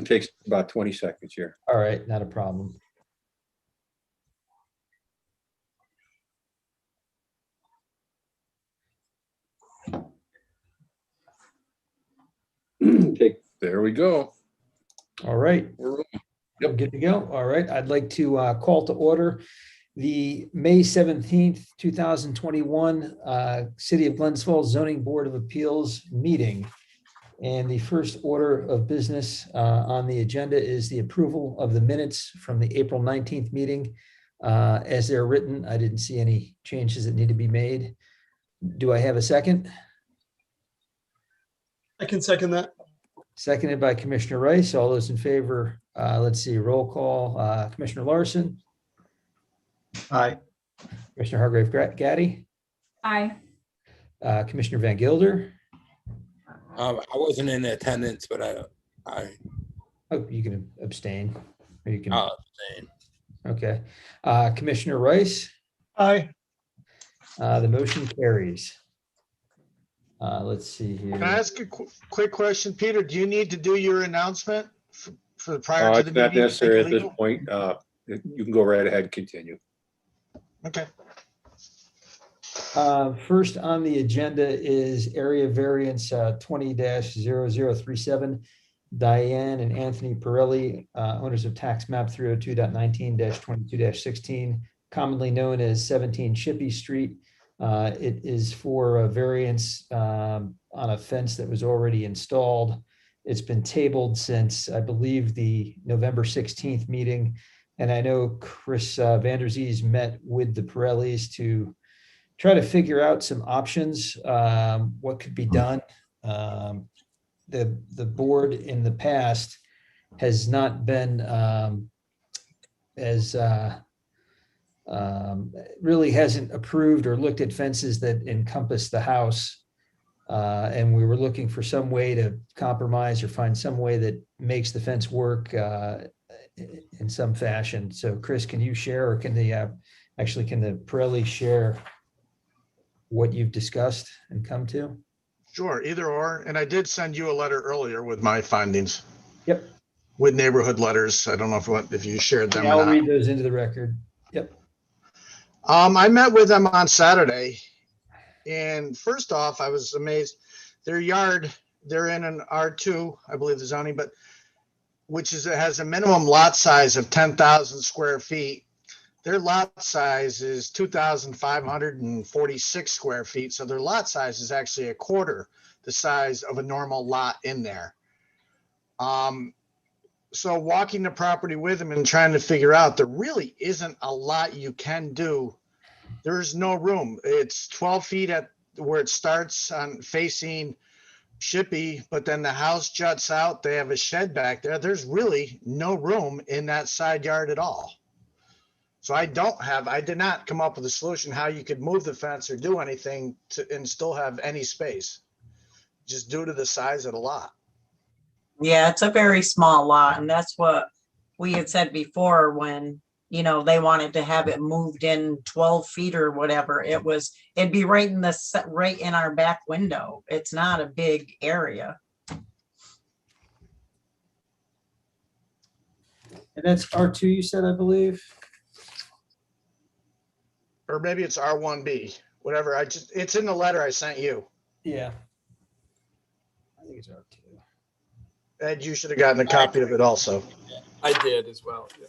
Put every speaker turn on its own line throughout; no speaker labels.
Takes about 20 seconds here.
All right, not a problem.
There we go.
All right.
We're
Yep, good to go. All right, I'd like to call to order the May 17th, 2021 City of Glensville Zoning Board of Appeals meeting. And the first order of business on the agenda is the approval of the minutes from the April 19th meeting. As they're written, I didn't see any changes that need to be made. Do I have a second?
I can second that.
Seconded by Commissioner Rice. All those in favor, let's see, roll call. Commissioner Larson,
Aye.
Commissioner Hargrave Gaddy,
Aye.
Commissioner Van Gilder.
I wasn't in attendance, but
Oh, you can abstain, or you can,
I'll abstain.
okay. Commissioner Rice,
Aye.
the motion carries. Let's see here.
Can I ask a quick question? Peter, do you need to do your announcement for prior to the
It's not
meeting?
necessary at this
Legal?
point. You can go right ahead and continue.
Okay.
First on the agenda is area variance 20-0037. Diane and Anthony Pirelli, owners of tax map 302.19-22-16, commonly known as 17 Shippey Street. It is for a variance on a fence that was already installed. It's been tabled since, I believe, the November 16th meeting. And I know Chris Vanderzees met with the Pirellis to try to figure out some options, what could be done. The board in the past has not been as really hasn't approved or looked at fences that encompass the house. And we were looking for some way to compromise or find some way that makes the fence work in some fashion. So Chris, can you share, or can the Pirelli share what you've discussed and come to?
Sure, either or. And I did send you a letter earlier with my findings.
Yep.
With neighborhood letters. I don't know if you shared them
Yeah,
or
I'll
not.
read those into the record. Yep.
I met with them on Saturday. And first off, I was amazed. Their yard, they're in an R2, I believe the zoning, but which is, it has a minimum lot size of 10,000 square feet. Their lot size is 2,546 square feet. So their lot size is actually a quarter the size of a normal lot in there. So walking the property with them and trying to figure out, there really isn't a lot you can do. There's no room. It's 12 feet at where it starts on facing Shippey, but then the house juts out. They have a shed back there. There's really no room in that side yard at all. So I did not come up with a solution how you could move the fence or do anything and still have any space, just due to the size of the lot.
Yeah, it's a very small lot, and that's what we had said before when, they wanted to have it moved in 12 feet or whatever. It'd be right in our back window. It's not a big area.
And that's R2, you said, I believe?
Or maybe it's R1B, whatever. It's in the letter I sent you.
Yeah. I think it's R2.
Ed, you should have gotten a copy of it also.
I did as well. Yeah.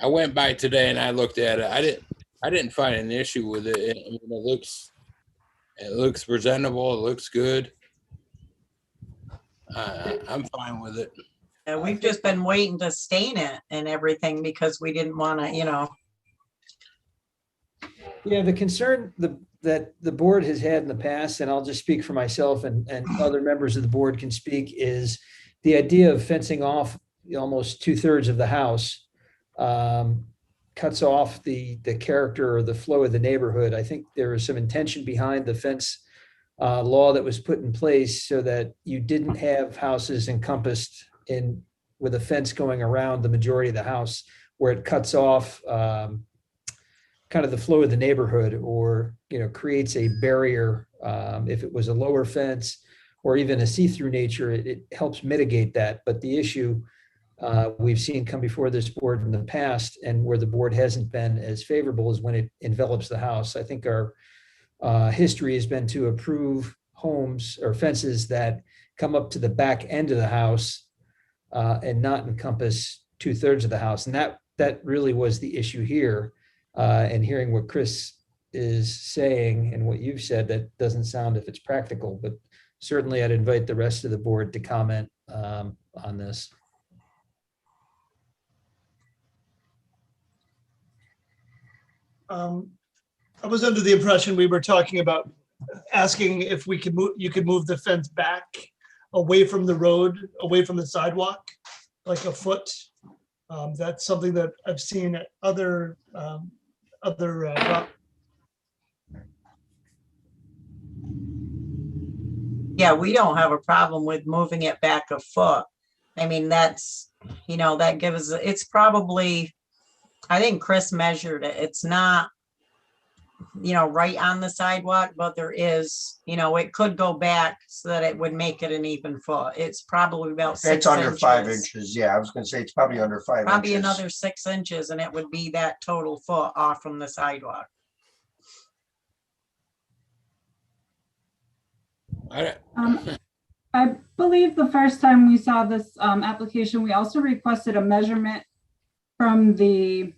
I went by today and I looked at it. I didn't find an issue with it. I mean, it looks presentable. It looks good. I'm fine with it.
And we've just been waiting to stain it and everything because we didn't want to,
Yeah, the concern that the board has had in the past, and I'll just speak for myself and other members of the board can speak, is the idea of fencing off almost 2/3 of the house cuts off the character or the flow of the neighborhood. I think there was some intention behind the fence law that was put in place so that you didn't have houses encompassed in with a fence going around the majority of the house, where it cuts off kind of the flow of the neighborhood, or, you know, creates a barrier. If it was a lower fence or even a see-through nature, it helps mitigate that. But the issue we've seen come before this board in the past, and where the board hasn't been as favorable, is when it envelops the house. I think our history has been to approve homes or fences that come up to the back end of the house and not encompass 2/3 of the house. And that really was the issue here. And hearing what Chris is saying and what you've said, that doesn't sound if it's practical, but certainly I'd invite the rest of the board to comment on this.
I was under the impression we were talking about asking if we could move, you could move the fence back away from the road, away from the sidewalk, like a foot. That's something that I've seen at other,
Yeah, we don't have a problem with moving it back a foot. I mean, that's, you know, that gives, it's probably, I think Chris measured it. It's not, you know, right on the sidewalk, but there is, you know, it could go back so that it would make it an even foot. It's probably about 6
It's under 5
inches.
inches. Yeah, I was gonna say it's probably under 5
Probably
inches.
another 6 inches, and it would be that total foot off from the sidewalk.
I believe the first time we saw this application, we also requested a measurement from the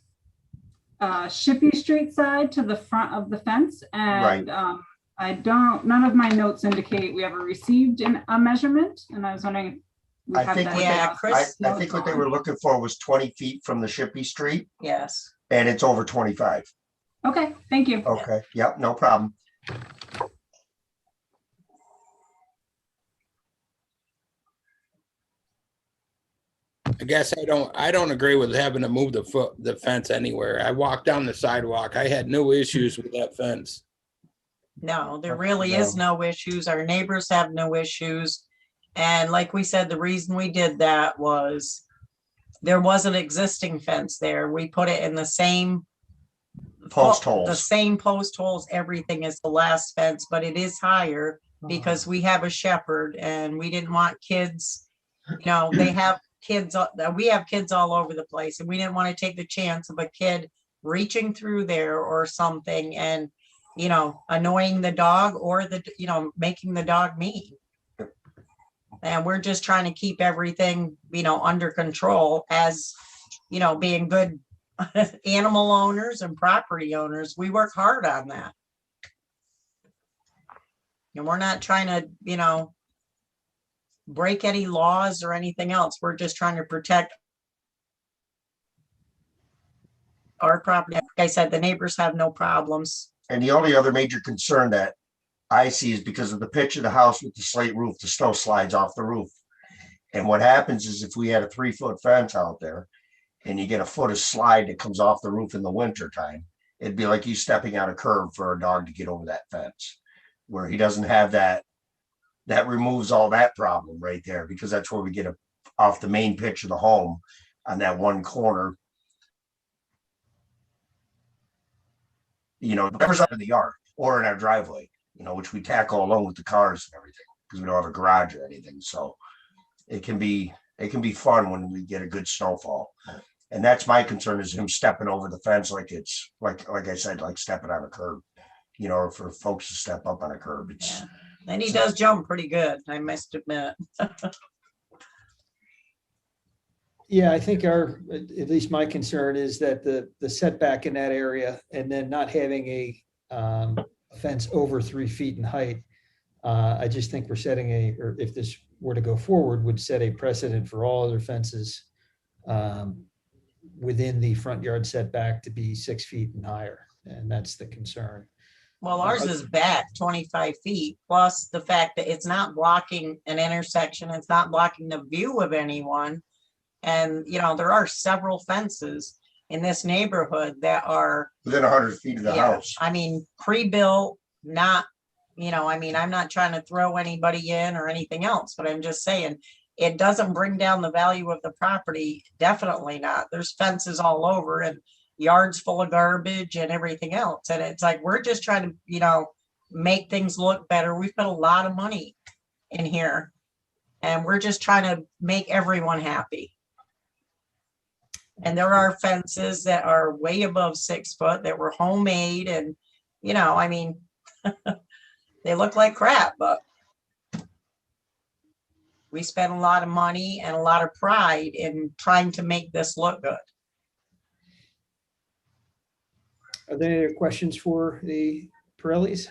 Shippey Street side to the front of the fence. And none of my notes indicate we ever received a measurement. And I was wondering if we
I
have
think
that.
what
Yeah,
I
Chris.
think what they were looking for was 20 feet from the Shippey Street,
Yes.
and it's over 25.
Okay, thank you.
Okay, yep, no problem.
I guess I don't agree with having to move the fence anywhere. I walked down the sidewalk. I had no issues with that fence.
No, there really is no issues. Our neighbors have no issues. And like we said, the reason we did that was there was an existing fence there. We put it in the same
Post
the
holes.
same post holes, everything is the last fence, but it is higher because we have a shepherd and we didn't want kids, you know, they have kids, we have kids all over the place, and we didn't want to take the chance of a kid reaching through there or something and, you know, annoying the dog or you know, making the dog mean. And we're just trying to keep everything, you know, under control as, you know, being good animal owners and property owners. We work hard on that. And we're not trying to, you know, break any laws or anything else. We're just trying to protect our property. Like I said, the neighbors have no problems.
And the only other major concern that I see is because of the pitch of the house with the slate roof, the snow slides off the roof. And what happens is if we had a 3-foot fence out there and you get a foot of slide that comes off the roof in the winter time, it'd be like you stepping on a curb for a dog to get over that fence. Where he doesn't have that, that removes all that problem right there, because that's where we get off the main pitch of the home on that one corner. You know, whatever's up in the yard or in our driveway, you know, which we tackle along with the cars and everything, because we don't have a garage or anything. So it can be fun when we get a good snowfall. And that's my concern, is him stepping over the fence like it's like I said, like stepping on a curb, you know, or for folks to step up on a curb. It's,
Yeah. And he does jump pretty good, I must admit.
Yeah, I think at least my concern is that the setback in that area, and then not having a fence over 3 feet in height. I just think we're setting or if this were to go forward, would set a precedent for all other fences within the front yard setback to be 6 feet and higher. And that's the concern.
Well, ours is back 25 feet, plus the fact that it's not blocking an intersection. It's not blocking the view of anyone. And, you know, there are several fences in this neighborhood that are,
within 100 feet of the
yeah,
house.
I mean, pre-built, not, you know, I mean, I'm not trying to throw anybody in or anything else, but I'm just saying it doesn't bring down the value of the property. Definitely not. There's fences all over, and yards full of garbage and everything else. And it's like, we're just trying to, make things look better. We put a lot of money in here and we're just trying to make everyone happy. And there are fences that are way above 6 foot that were homemade and, I mean, they look like crap, but we spent a lot of money and a lot of pride in trying to make this look good.
Are there any other questions for the Pirellis?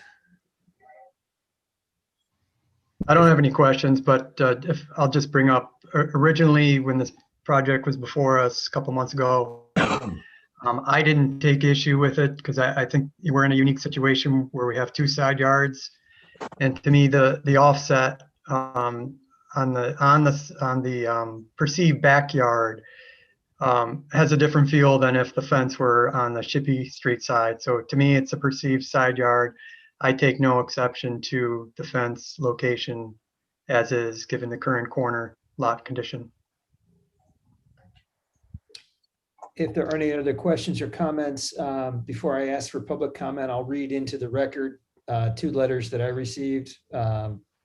I don't have any questions, but if I'll just bring up originally when this project was before us a couple months ago, I didn't take issue with it because I think we're in a unique situation where we have 2 side yards, and to me the offset on the perceived backyard has a different feel than if the fence were on the Shippey Street side. So to me, it's a perceived side yard. I take no exception to the fence location as is, given the current corner lot condition.
If there are any other questions or comments, before I ask for public comment, I'll read into the record 2 letters that I received.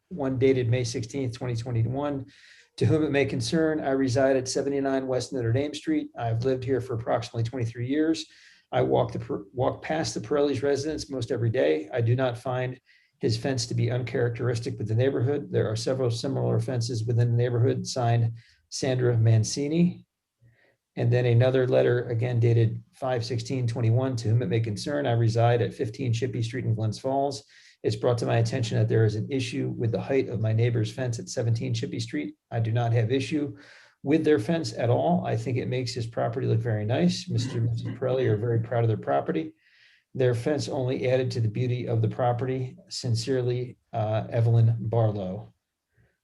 One dated May 16th, 2021. To whom it may concern, I reside at 79 West Notre Dame Street. I've lived here for approximately 23 years. I walk past the Pirelli's residence most every day. I do not find his fence to be uncharacteristic with the neighborhood. There are several similar fences within the neighborhood, signed Sandra Mancini. And then another letter, again dated 5/16/21, to whom it may concern, I reside at 15 Shippey Street in Glens Falls. It's brought to my attention that there is an issue with the height of my neighbor's fence at 17 Shippey Street. I do not have issue with their fence at all. I think it makes his property look very nice. Mr. and Mrs. Pirelli are very proud of their property. Their fence only added to the beauty of the property. Sincerely, Evelyn Barlow.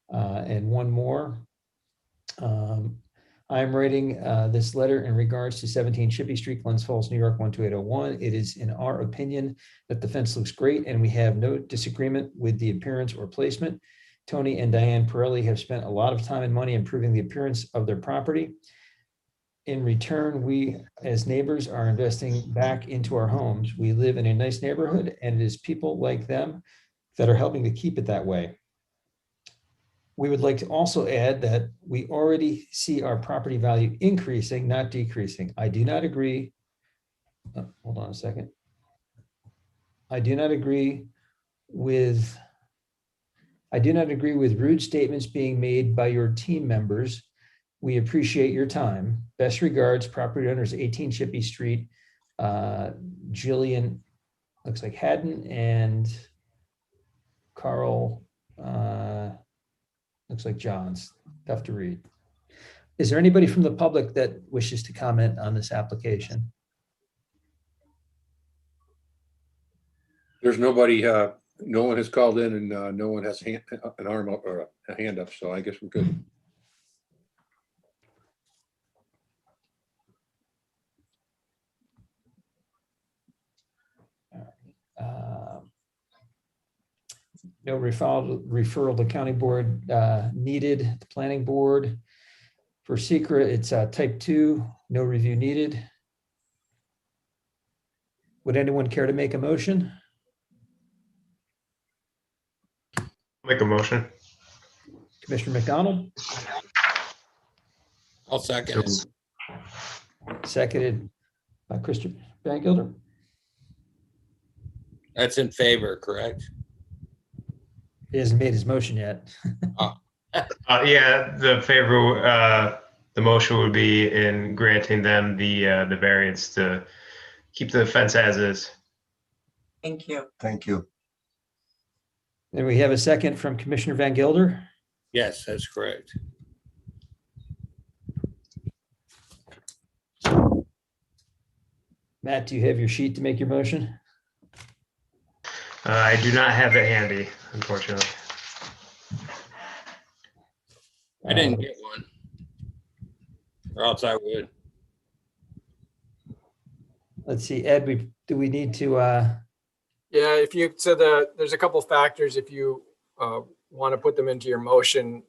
And one more. I'm writing this letter in regards to 17 Shippey Street, Glens Falls, New York, 12801. It is in our opinion that the fence looks great and we have no disagreement with the appearance or placement. Tony and Diane Pirelli have spent a lot of time and money improving the appearance of their property. In return, we as neighbors are investing back into our homes. We live in a nice neighborhood and it is people like them that are helping to keep it that way. We would like to also add that we already see our property value increasing, not decreasing. I do not agree. Hold on a second. I do not agree with rude statements being made by your team members. We appreciate your time. Best regards, property owners, 18 Shippey Street, Jillian, looks like Haddon, and Carl, looks like John's. Tough to read. Is there anybody from the public that wishes to comment on this application?
There's nobody, no one has called in and no one has an arm up or a hand up, so I guess we're good. No referral to county board needed. The planning board for secret, it's type 2, no review needed. Would anyone care to make a motion?
Make a motion.
Commissioner McDonald,
I'll second it.
seconded by Christopher Van Gilder.
That's in favor, correct?
He hasn't made his motion yet.
Yeah, the motion would be in granting them the variance to keep the fence as is.
Thank you.
Thank you.
And we have a second from Commissioner Van Gilder.
Yes, that's correct.
Matt, do you have your sheet to make your motion?
I do not have it handy, unfortunately.
I didn't get one, or else I would.
Let's see, Ed, do we need to,
Yeah, if you, so there's a couple factors if you want to put them into your motion,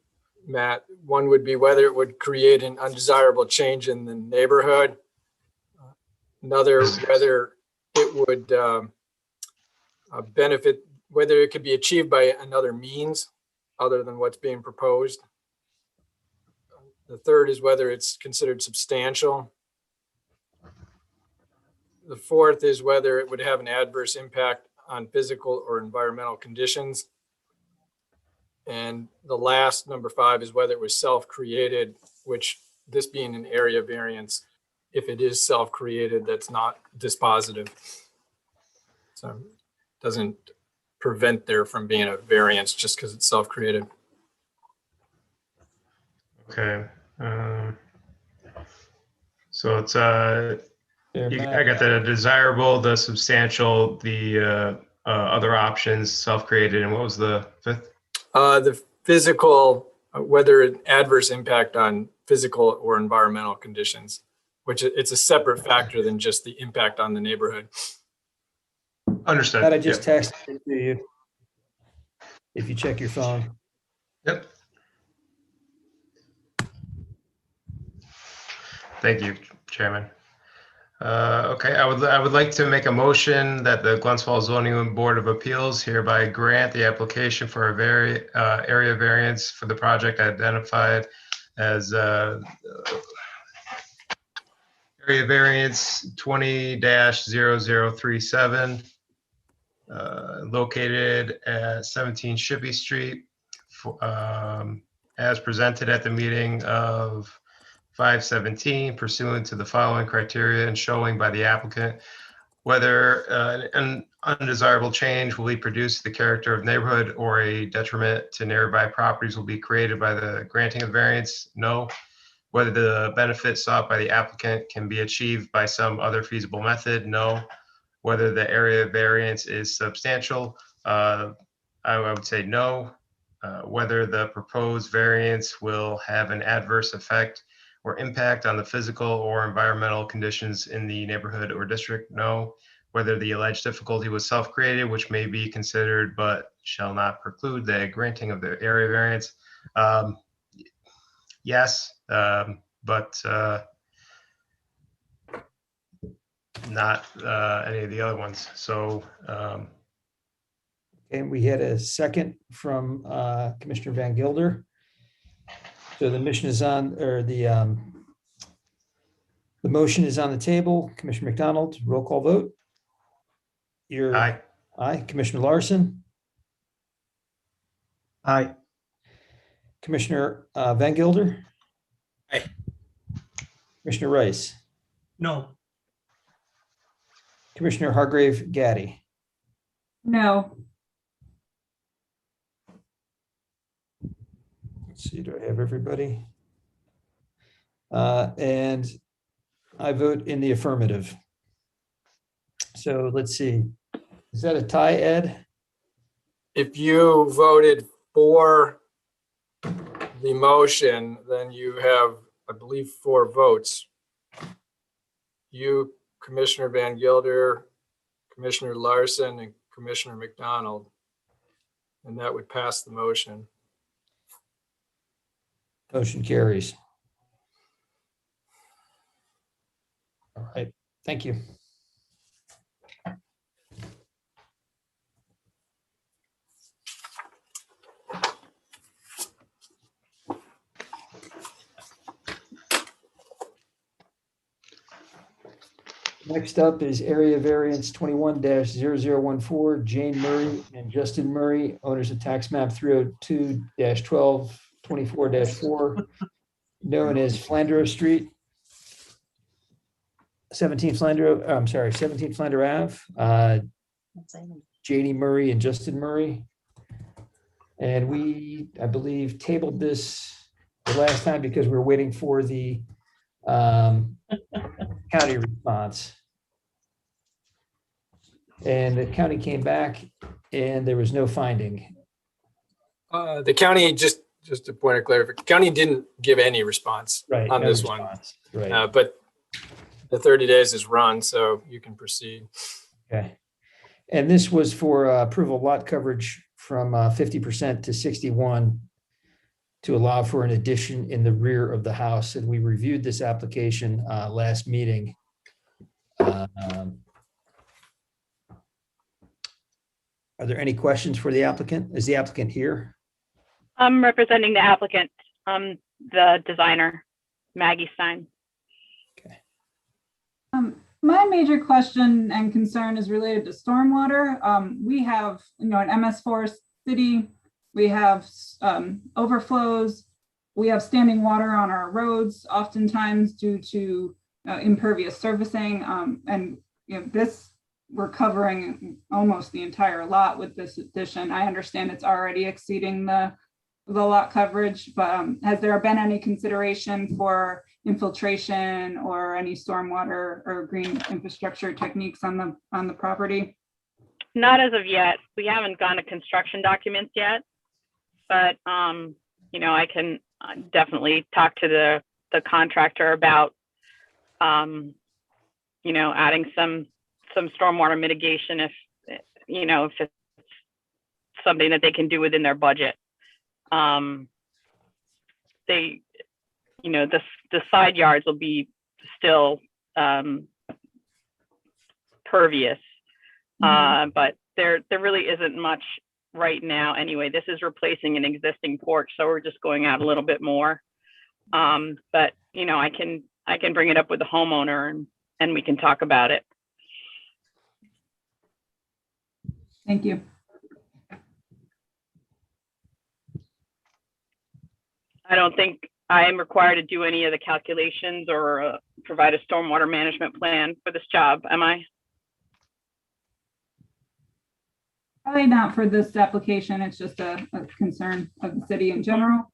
Matt. One would be whether it would create an undesirable change in the neighborhood. Another, whether it would benefit, whether it could be achieved by another means other than what's being proposed. The third is whether it's considered substantial. The fourth is whether it would have an adverse impact on physical or environmental conditions. And the last, number 5, is whether it was self-created, which, this being an area variance, if it is self-created, that's not dispositive. So it doesn't prevent there from being a variance just because it's self-created.
Okay. So it's
There,
I got the desirable, the substantial, the other options, self-created, and what was the fifth?
The physical, whether an adverse impact on physical or environmental conditions, which it's a separate factor than just the impact on the neighborhood.
Understood.
That I just
Yep.
texted it to you. If you check your phone.
Yep. Thank you, Chairman. Okay, I would like to make a motion that the Glens Falls Zoning Board of Appeals hereby grant the application for a area variance for the project identified as area variance 20-0037, located at 17 Shippey Street, as presented at the meeting of 5/17 pursuant to the following criteria and showing by the applicant whether an undesirable change will be produced to the character of neighborhood or a detriment to nearby properties will be created by the granting of variance. No. Whether the benefit sought by the applicant can be achieved by some other feasible method. No. Whether the area variance is substantial. I would say no. Whether the proposed variance will have an adverse effect or impact on the physical or environmental conditions in the neighborhood or district? No. Whether the alleged difficulty was self-created, which may be considered but shall not preclude the granting of the area variance? Yes, but not any of the other ones. So
And we had a second from Commissioner Van Gilder. So the mission is on, or the motion is on the table. Commissioner McDonald, roll call vote.
aye.
Aye. Commissioner Larson,
Aye.
Commissioner Van Gilder.
Aye.
Commissioner Rice,
No,
Commissioner Hargrave Gaddy.
No.
Let's see, do I have everybody? And I vote in the affirmative. So let's see. Is that a tie, Ed?
If you voted for the motion, then you have, I believe, 4 votes. You, Commissioner Van Gilder, Commissioner Larson, and Commissioner McDonald. And that would pass the motion.
Motion carries. All right, thank you. Next up is area variance 21-0014, Jane Murray and Justin Murray, owners of tax map 302-1224-4, known as Flandreau Street, 17 Flandreau Ave, Janie Murray and Justin Murray. And we, I believe, tabled this the last time because we were waiting for the county response. And the county came back and there was no finding.
The county, just a point of clarification, county didn't give any response
Right.
on
no
this one.
response. Right.
But the 30 days is run, so you can proceed.
Okay. And this was for approval of lot coverage from 50% to 61 to allow for an addition in the rear of the house. And we reviewed this application last meeting.
Um, Are there any questions for the applicant? Is the applicant here?
I'm representing the applicant, the designer, Maggie Stein.
My major question and concern is related to stormwater. We have, an MS4 city, we have overflows, we have standing water on our roads, oftentimes due to impervious surfacing. And this, we're covering almost the entire lot with this addition. I understand it's already exceeding the lot coverage, but has there been any consideration for infiltration or any stormwater or green infrastructure techniques on the property?
Not as of yet. We haven't gone to construction documents yet, but I can definitely talk to the contractor about adding some stormwater mitigation if it's something that they can do within their budget. The side yards will be still pervious, but there really isn't much right now anyway. This is replacing an existing porch, so we're just going out a little bit more. But I can bring it up with the homeowner and we can talk about it.
Thank you.
I don't think I am required to do any of the calculations or provide a stormwater management plan for this job, am I?
Probably not for this application. It's just a concern of the city in general.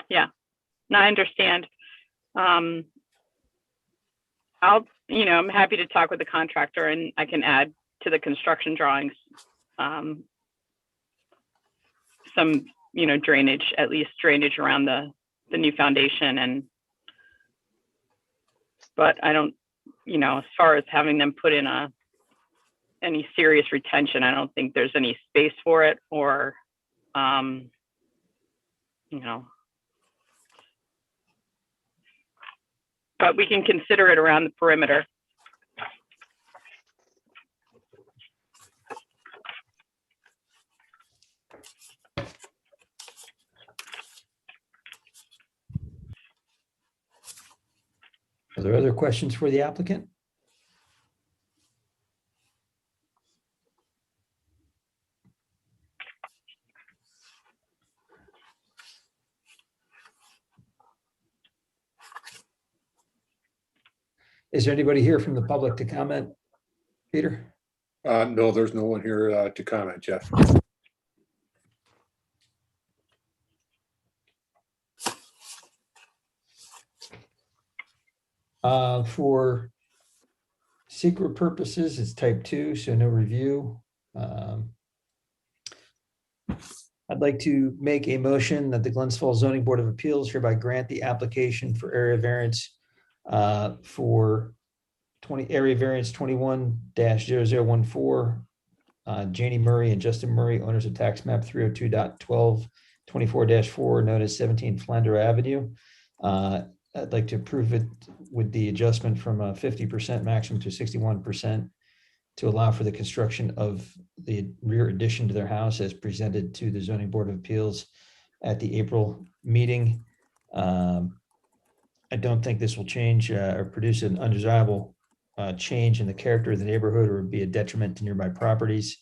Yeah, no, I understand. I'm happy to talk with the contractor and I can add to the construction drawings some, drainage, at least drainage around the new foundation. But I don't, as far as having them put in any serious retention, I don't think there's any space for it or, but we can consider it around the perimeter.
Are there other questions for the applicant? Is there anybody here from the public to comment? Peter?
No, there's no one here to comment, Jeff.
For secret purposes, it's type 2, so no review. I'd like to make a motion that the Glens Falls Zoning Board of Appeals hereby grant the application for area variance for area variance 21-0014, Janie Murray and Justin Murray, owners of tax map 302.1224-4, known as 17 Flander Avenue. I'd like to approve it with the adjustment from a 50% maximum to 61% to allow for the construction of the rear addition to their house as presented to the Zoning Board of Appeals at the April meeting. I don't think this will change or produce an undesirable change in the character of the neighborhood or be a detriment to nearby properties.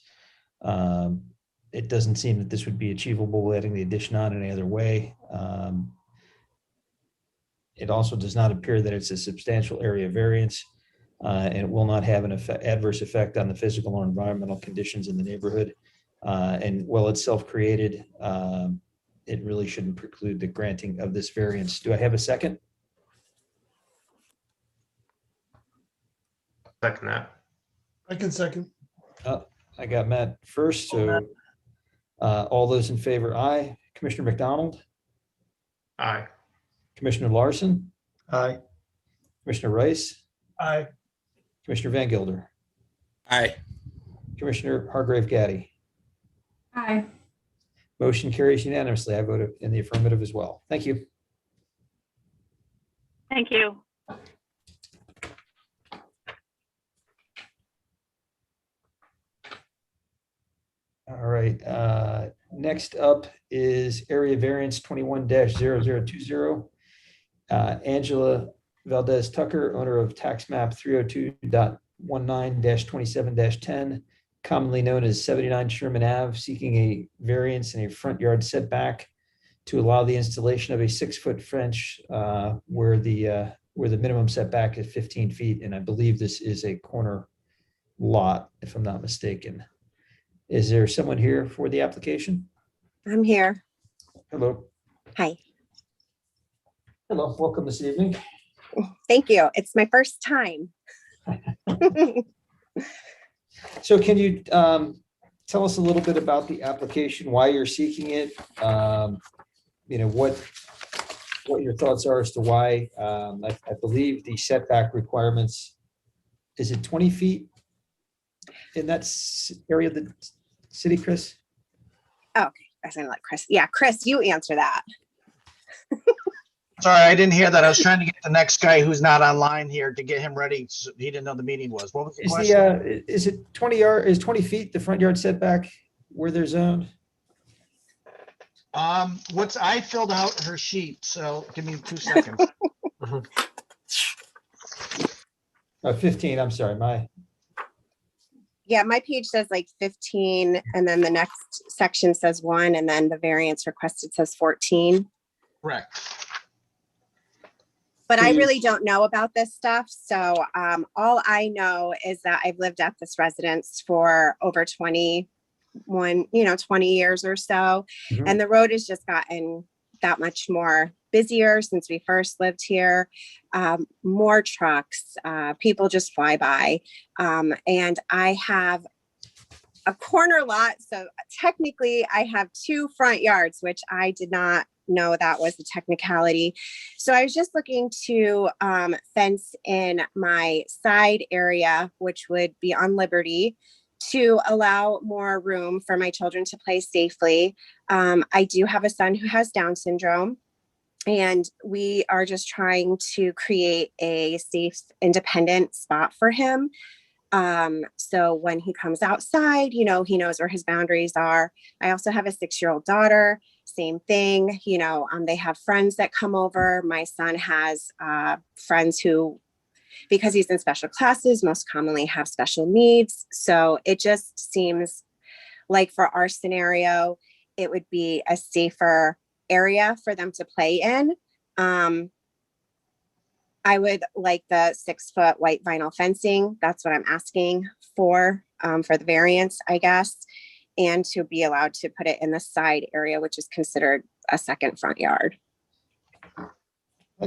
It doesn't seem that this would be achievable letting the addition on any other way. It also does not appear that it's a substantial area variance, and it will not have an adverse effect on the physical or environmental conditions in the neighborhood. And while it's self-created, it really shouldn't preclude the granting of this variance. Do I have a second?
Second that.
I can second.
I got Matt first, so all those in favor, aye. Commissioner McDonald?
Aye.
Commissioner Larson?
Aye.
Commissioner Rice?
Aye.
Commissioner Van Gilder?
Aye.
Commissioner Hargrave Gaddy?
Aye.
Motion carries unanimously. I vote in the affirmative as well. Thank you.
Thank you.
All right, next up is area variance 21-0020. Angela Valdez Tucker, owner of tax map 302.19-27-10, commonly known as 79 Sherman Ave, seeking a variance in a front yard setback to allow the installation of a 6-foot fence where the minimum setback is 15 feet. And I believe this is a corner lot, if I'm not mistaken. Is there someone here for the application?
I'm here.
Hello.
Hi.
Hello, welcome this evening.
Thank you. It's my first time.
So can you tell us a little bit about the application, why you're seeking it? What your thoughts are as to why. I believe the setback requirements, is it 20 feet in that area of the city, Chris?
Oh, okay. I was gonna let Chris. Yeah, Chris, you answer that.
Sorry, I didn't hear that. I was trying to get the next guy who's not online here to get him ready. So he didn't know the meeting was. What was the question?
Is it 20 feet, the front yard setback where they're zoned?
I filled out her sheet, so give me 2 seconds.
15, I'm sorry,
Yeah, my page says like 15, and then the next section says 1, and then the variance requested says 14.
Correct.
But I really don't know about this stuff. So all I know is that I've lived at this residence for over 20 years or so.
Mhm.
And the road has just gotten that much more busier since we first lived here. More trucks, people just fly by. And I have a corner lot. So technically I have 2 front yards, which I did not know that was the technicality. So I was just looking to fence in my side area, which would be on Liberty, to allow more room for my children to play safely. I do have a son who has Down syndrome, and we are just trying to create a safe, independent spot for him. So when he comes outside, he knows where his boundaries are. I also have a 6-year-old daughter, same thing. They have friends that come over. My son has friends who, because he's in special classes, most commonly have special needs. So it just seems like for our scenario, it would be a safer area for them to play in. I would like the 6-foot white vinyl fencing. That's what I'm asking for the variance, I guess, and to be allowed to put it in the side area, which is considered a second front yard.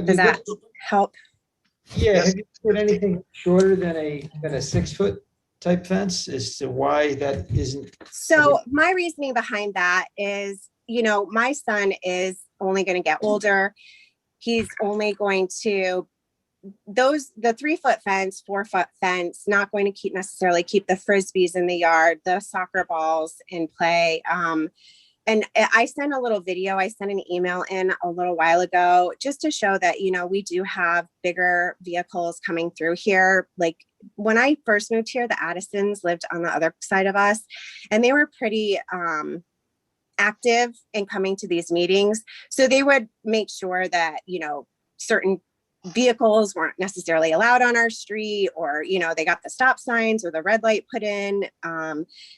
Does that help?
Yeah, have you put anything shorter than a 6-foot type fence as to why that isn't?
So my reasoning behind that is, my son is only going to get older. He's only going to the 3-foot fence, 4-foot fence, not going to necessarily keep the Frisbees in the yard, the soccer balls in play. And I sent a little video, I sent an email in a little while ago just to show that, we do have bigger vehicles coming through here. Like when I first moved here, the Addisons lived on the other side of us, and they were pretty active in coming to these meetings. So they would make sure that, certain vehicles weren't necessarily allowed on our street, or they got the stop signs or the red light put in.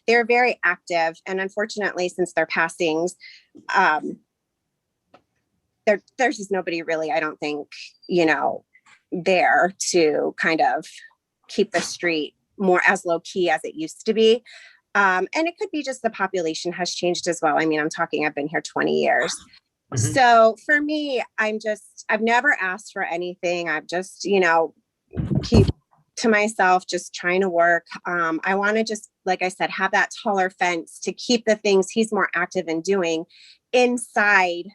They're very active, and unfortunately, since their passings, there's just nobody really, I don't think, there to kind of keep the street more as low key as it used to be. And it could be just the population has changed as well. I mean, I've been here 20 years. Mm-hmm. So for me, I've never asked for anything. I've just, keep to myself, just trying to work. I want to just, like I said, have that taller fence to keep the things he's more active in doing inside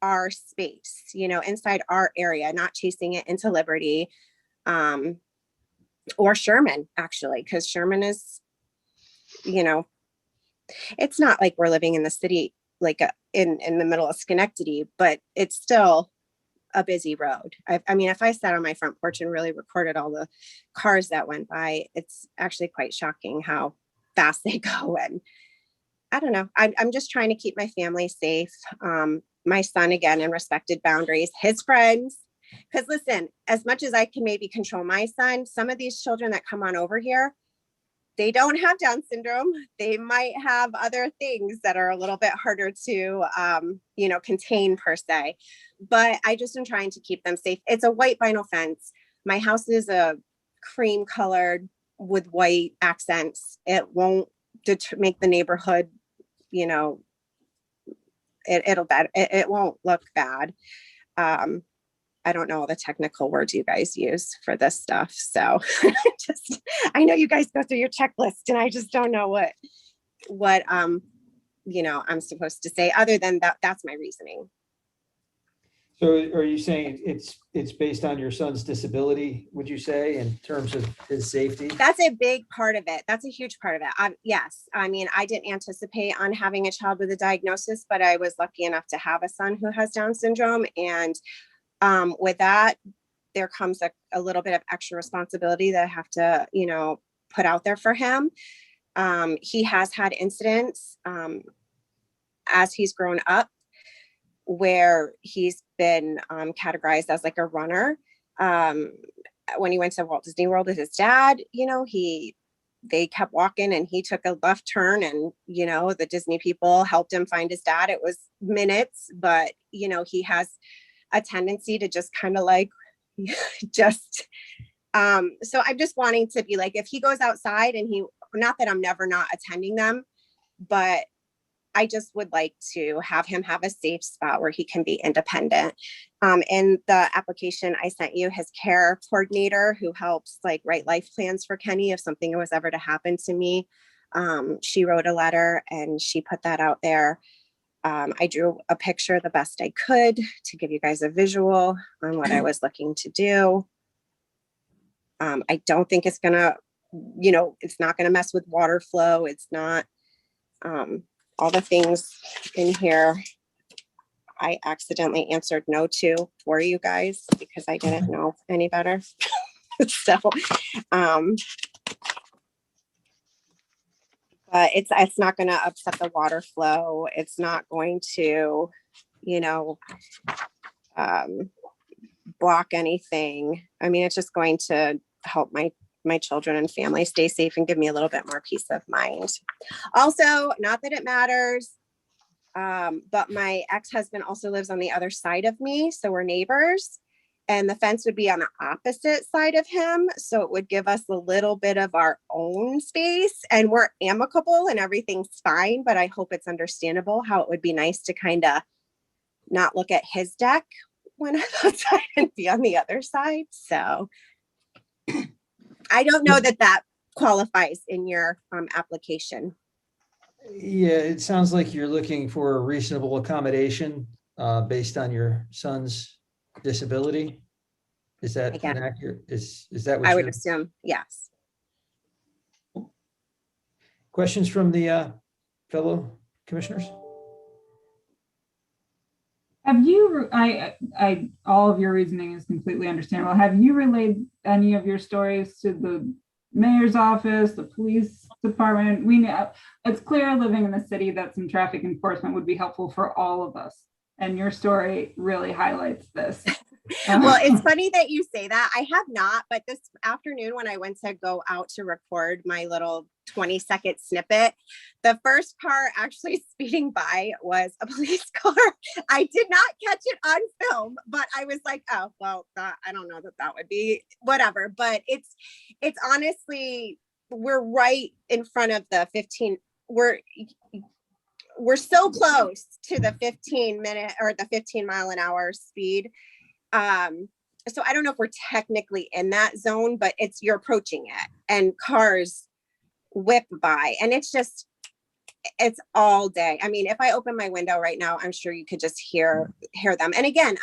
our space, inside our area, not chasing it into Liberty, or Sherman, actually, because Sherman is, it's not like we're living in the city, like in the middle of Schenectady, but it's still a busy road. I mean, if I sat on my front porch and really recorded all the cars that went by, it's actually quite shocking how fast they go. And I don't know. I'm just trying to keep my family safe. My son, again, in respected boundaries, his friends. Because listen, as much as I can maybe control my son, some of these children that come on over here, they don't have Down syndrome. They might have other things that are a little bit harder to, contain per se. But I just am trying to keep them safe. It's a white vinyl fence. My house is a cream colored with white accents. It won't make the neighborhood, it won't look bad. I don't know all the technical words you guys use for this stuff. So I know you guys go through your checklist and I just don't know what I'm supposed to say other than that. That's my reasoning.
So are you saying it's based on your son's disability, would you say, in terms of his safety?
That's a big part of it. That's a huge part of it. Yes. I mean, I didn't anticipate on having a child with a diagnosis, but I was lucky enough to have a son who has Down syndrome. And with that, there comes a little bit of extra responsibility that I have to, put out there for him. He has had incidents as he's grown up where he's been categorized as like a runner. When he went to Walt Disney World with his dad, they kept walking and he took a left turn and, the Disney people helped him find his dad. It was minutes, but, he has a tendency to just kind of like, so I'm just wanting to be like, if he goes outside and not that I'm never not attending them, but I just would like to have him have a safe spot where he can be independent. In the application I sent you, his care coordinator who helps like write life plans for Kenny if something was ever to happen to me. She wrote a letter and she put that out there. I drew a picture the best I could to give you guys a visual on what I was looking to do. I don't think it's gonna, it's not gonna mess with water flow. It's not, all the things in here, I accidentally answered no to for you guys because I didn't know any better. So, but it's not going to upset the water flow. It's not going to, block anything. I mean, it's just going to help my children and family stay safe and give me a little bit more peace of mind. Also, not that it matters, but my ex-husband also lives on the other side of me. So we're neighbors and the fence would be on the opposite side of him. So it would give us a little bit of our own space and we're amicable and everything's fine, but I hope it's understandable how it would be nice to kind of not look at his deck when I'm outside and be on the other side. So I don't know that qualifies in your application.
Yeah, it sounds like you're looking for a reasonable accommodation based on your son's disability. Is that
Again,
inaccurate? Is that what
I would assume? Yes.
Questions from the fellow commissioners?
Have you, all of your reasoning is completely understandable. Have you relayed any of your stories to the mayor's office, the police department? We know it's clear living in the city that some traffic enforcement would be helpful for all of us. And your story really highlights this.
Well, it's funny that you say that. I have not, but this afternoon when I went to go out to record my little 20-second snippet, the first car actually speeding by was a police car. I did not catch it on film, but I was like, oh, well, I don't know that would be whatever. But it's honestly, we're right in front of the 15. We're so close to the 15-minute or the 15-mile-an-hour speed. So I don't know if we're technically in that zone, but you're approaching it and cars whip by and it's all day. I mean, if I open my window right now, I'm sure you could just hear them. And again,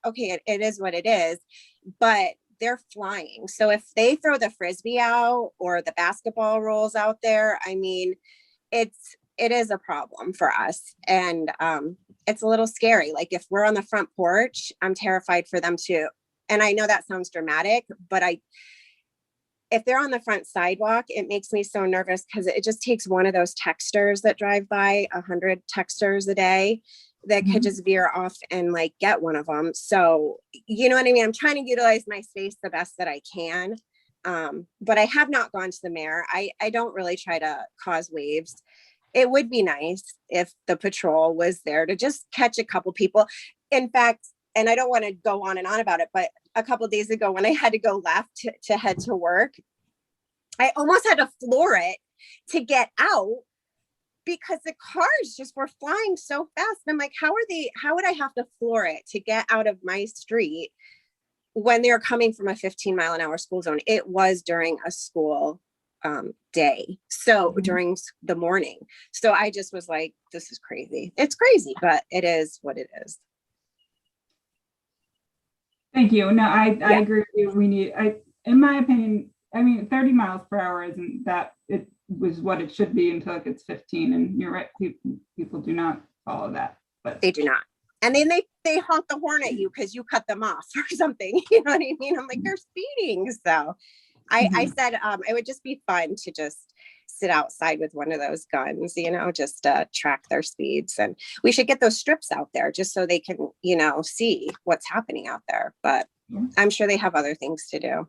okay, it is what it is, but they're flying. So if they throw the Frisbee out or the basketball rolls out there, I mean, it is a problem for us. And, it's a little scary. Like if we're on the front porch, I'm terrified for them too. And I know that sounds dramatic, but if they're on the front sidewalk, it makes me so nervous because it just takes one of those texters that drive by 100 texters a day that could just veer off and like get one of them. So, you know what I mean? I'm trying to utilize my space the best that I can. But I have not gone to the mayor. I don't really try to cause waves. It would be nice if the patrol was there to just catch a couple people. In fact, and I don't want to go on and on about it, but a couple of days ago when I had to go left to head to work, I almost had to floor it to get out because the cars just were flying so fast. And I'm like, how would I have to floor it to get out of my street when they're coming from a 15-mile-an-hour school zone? It was during a school day. So during the morning. So I just was like, this is crazy. It's crazy, but it is what it is.
Thank you. No, I agree with you. We need, in my opinion, I mean, 30 miles per hour isn't that, it was what it should be until it gets 15. And you're right, people do not follow that. But
they do not. And then they honk the horn at you because you cut them off or something. You know what I mean? I'm like, they're speeding. So I said it would just be fun to just sit outside with one of those guns, you know, just track their speeds. And we should get those strips out there just so they can, you know, see what's happening out there. But I'm sure they have other things to do.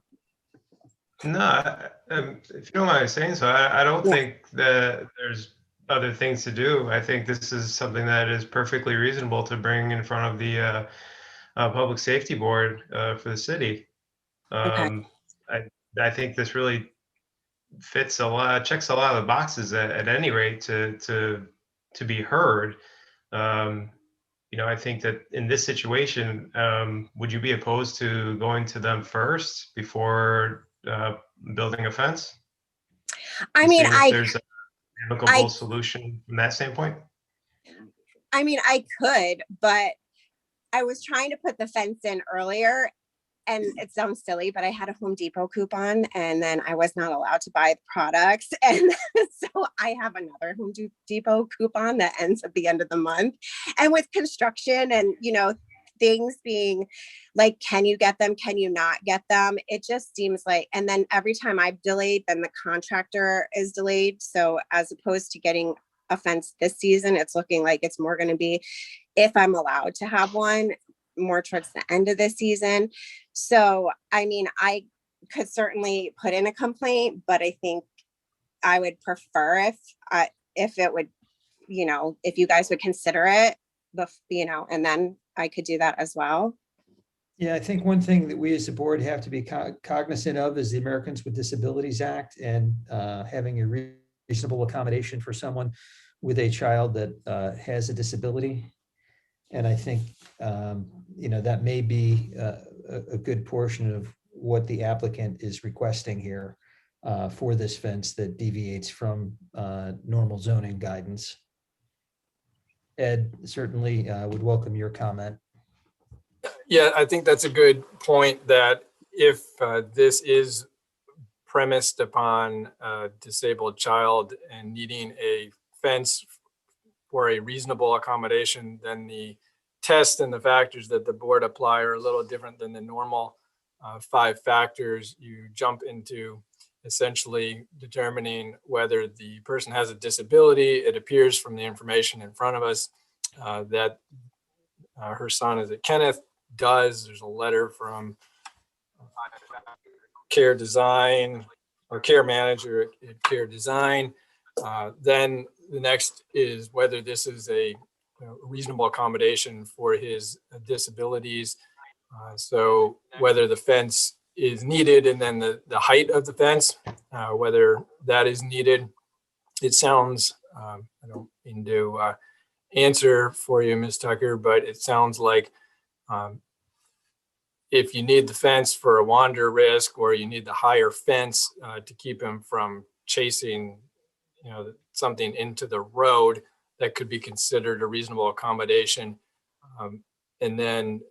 No, if you don't mind saying so, I don't think that there's other things to do. I think this is something that is perfectly reasonable to bring in front of the Public Safety Board for the city. I think this really fits checks a lot of the boxes at any rate to be heard. You know, I think that in this situation, would you be opposed to going to them first before building a fence?
I mean,
there's an amicable solution from that standpoint.
I mean, I could, but I was trying to put the fence in earlier, and it sounds silly, but I had a Home Depot coupon and then I was not allowed to buy the products. And so I have another Home Depot coupon that ends at the end of the month. And with construction and, you know, things being like, can you get them? Can you not get them? It just seems like, and then every time I've delayed, then the contractor is delayed. So as opposed to getting a fence this season, it's looking like it's more going to be, if I'm allowed to have one, more towards the end of the season. So, I mean, I could certainly put in a complaint, but I think I would prefer if it would, you know, if you guys would consider it, you know, and then I could do that as well.
Yeah, I think one thing that we as a board have to be cognizant of is the Americans with Disabilities Act and having a reasonable accommodation for someone with a child that has a disability. And I think, you know, that may be a good portion of what the applicant is requesting here for this fence that deviates from normal zoning guidance. Ed, certainly would welcome your comment.
Yeah, I think that's a good point, that if this is premised upon a disabled child and needing a fence for a reasonable accommodation, then the test and the factors that the board apply are a little different than the normal 5 factors. You jump into essentially determining whether the person has a disability. It appears from the information in front of us that her son, is it Kenneth, does. There's a letter from Care Design or Care Manager at Care Design. Then the next is whether this is a reasonable accommodation for his disabilities. So whether the fence is needed, and then the height of the fence, whether that is needed. It sounds, I don't mean to answer for you, Ms. Tucker, but it sounds like if you need the fence for a wander risk, or you need the higher fence to keep him from chasing, you know, something into the road, that could be considered a reasonable accommodation. And then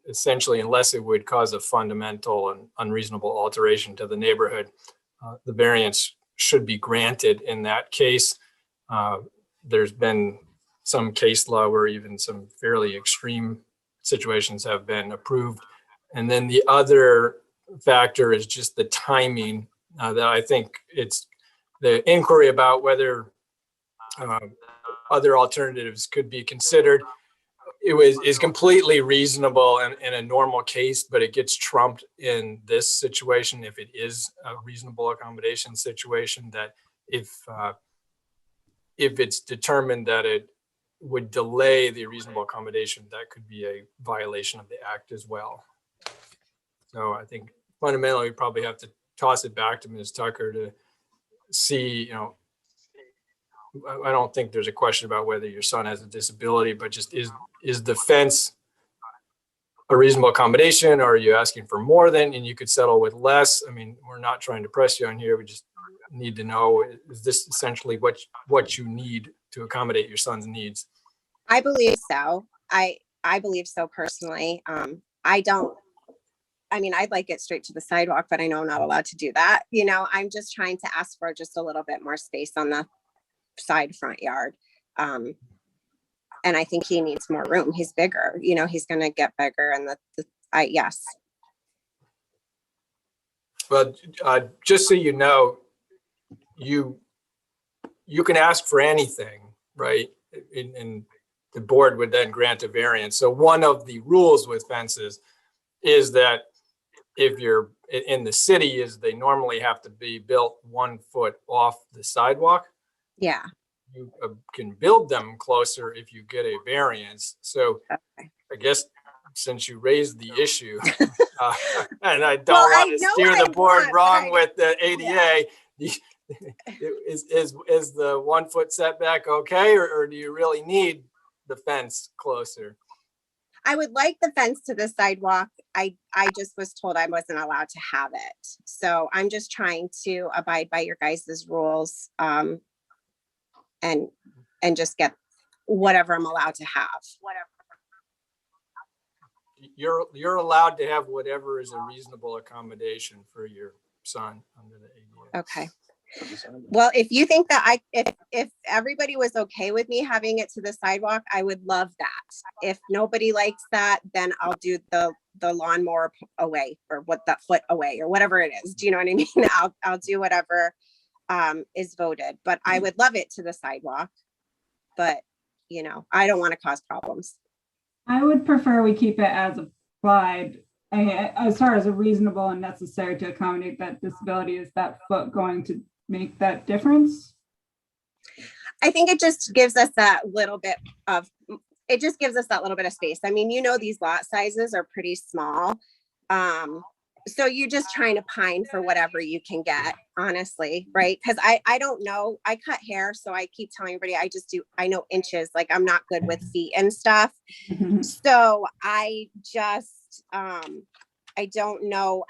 essentially, unless it would cause a fundamental and unreasonable alteration to the neighborhood, the variance should be granted in that case. There's been some case law where even some fairly extreme situations have been approved. And then the other factor is just the timing that I think it's the inquiry about whether other alternatives could be considered. Is completely reasonable in a normal case, but it gets trumped in this situation if it is a reasonable accommodation situation. That if it's determined that it would delay the reasonable accommodation, that could be a violation of the act as well. So I think fundamentally, we probably have to toss it back to Ms. Tucker to see, I don't think there's a question about whether your son has a disability, but just is the fence a reasonable accommodation, or are you asking for more than, and you could settle with less? I mean, we're not trying to press you on here. We just need to know, is this essentially what you need to accommodate your son's needs?
I believe so. I believe so personally. I'd like it straight to the sidewalk, but I know I'm not allowed to do that. I'm just trying to ask for just a little bit more space on the side front yard. And I think he needs more room. He's bigger, he's going to get bigger. And yes.
But just so you know, you can ask for anything, right? And the board would then grant a variance. So one of the rules with fences is that if you're in the city, is they normally have to be built 1 foot off the sidewalk.
Yeah.
You can build them closer if you get a variance. So
okay.
I guess since you raised the issue, and I don't want to steer the board wrong with the ADA, is the 1 foot setback okay, or do you really need the fence closer?
I would like the fence to the sidewalk. I just was told I wasn't allowed to have it. So I'm just trying to abide by your guys' rules and just get whatever I'm allowed to have.
You're allowed to have whatever is a reasonable accommodation for your son under the ADA.
Okay. Well, if you think that if everybody was okay with me having it to the sidewalk, I would love that. If nobody likes that, then I'll do the lawnmower away, or what, that foot away, or whatever it is. Do you know what I mean? I'll do whatever is voted, but I would love it to the sidewalk. But I don't want to cause problems.
I would prefer we keep it as applied. As far as a reasonable and necessary to accommodate that disability, is that foot going to make that difference?
I think it just gives us that little bit of space. I mean, these lot sizes are pretty small. So you're just trying to pine for whatever you can get, honestly, right? Because I don't know. I cut hair, so I keep telling everybody I know inches. Like, I'm not good with feet and stuff. So I just I don't know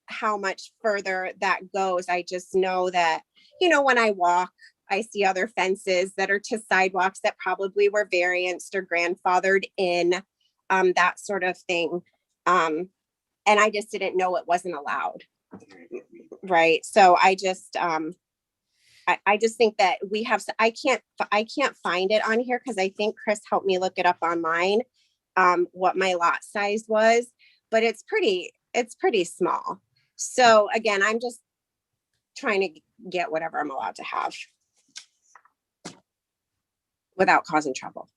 how much further that goes. I just know that, when I walk, I see other fences that are to sidewalks that probably were varianced or grandfathered in, that sort of thing. And I just didn't know it wasn't allowed. Right. So I just think that we have, I can't find it on here, because I think Chris helped me look it up online, what my lot size was, but it's pretty small. So again, I'm just trying to get whatever I'm allowed to have without causing trouble.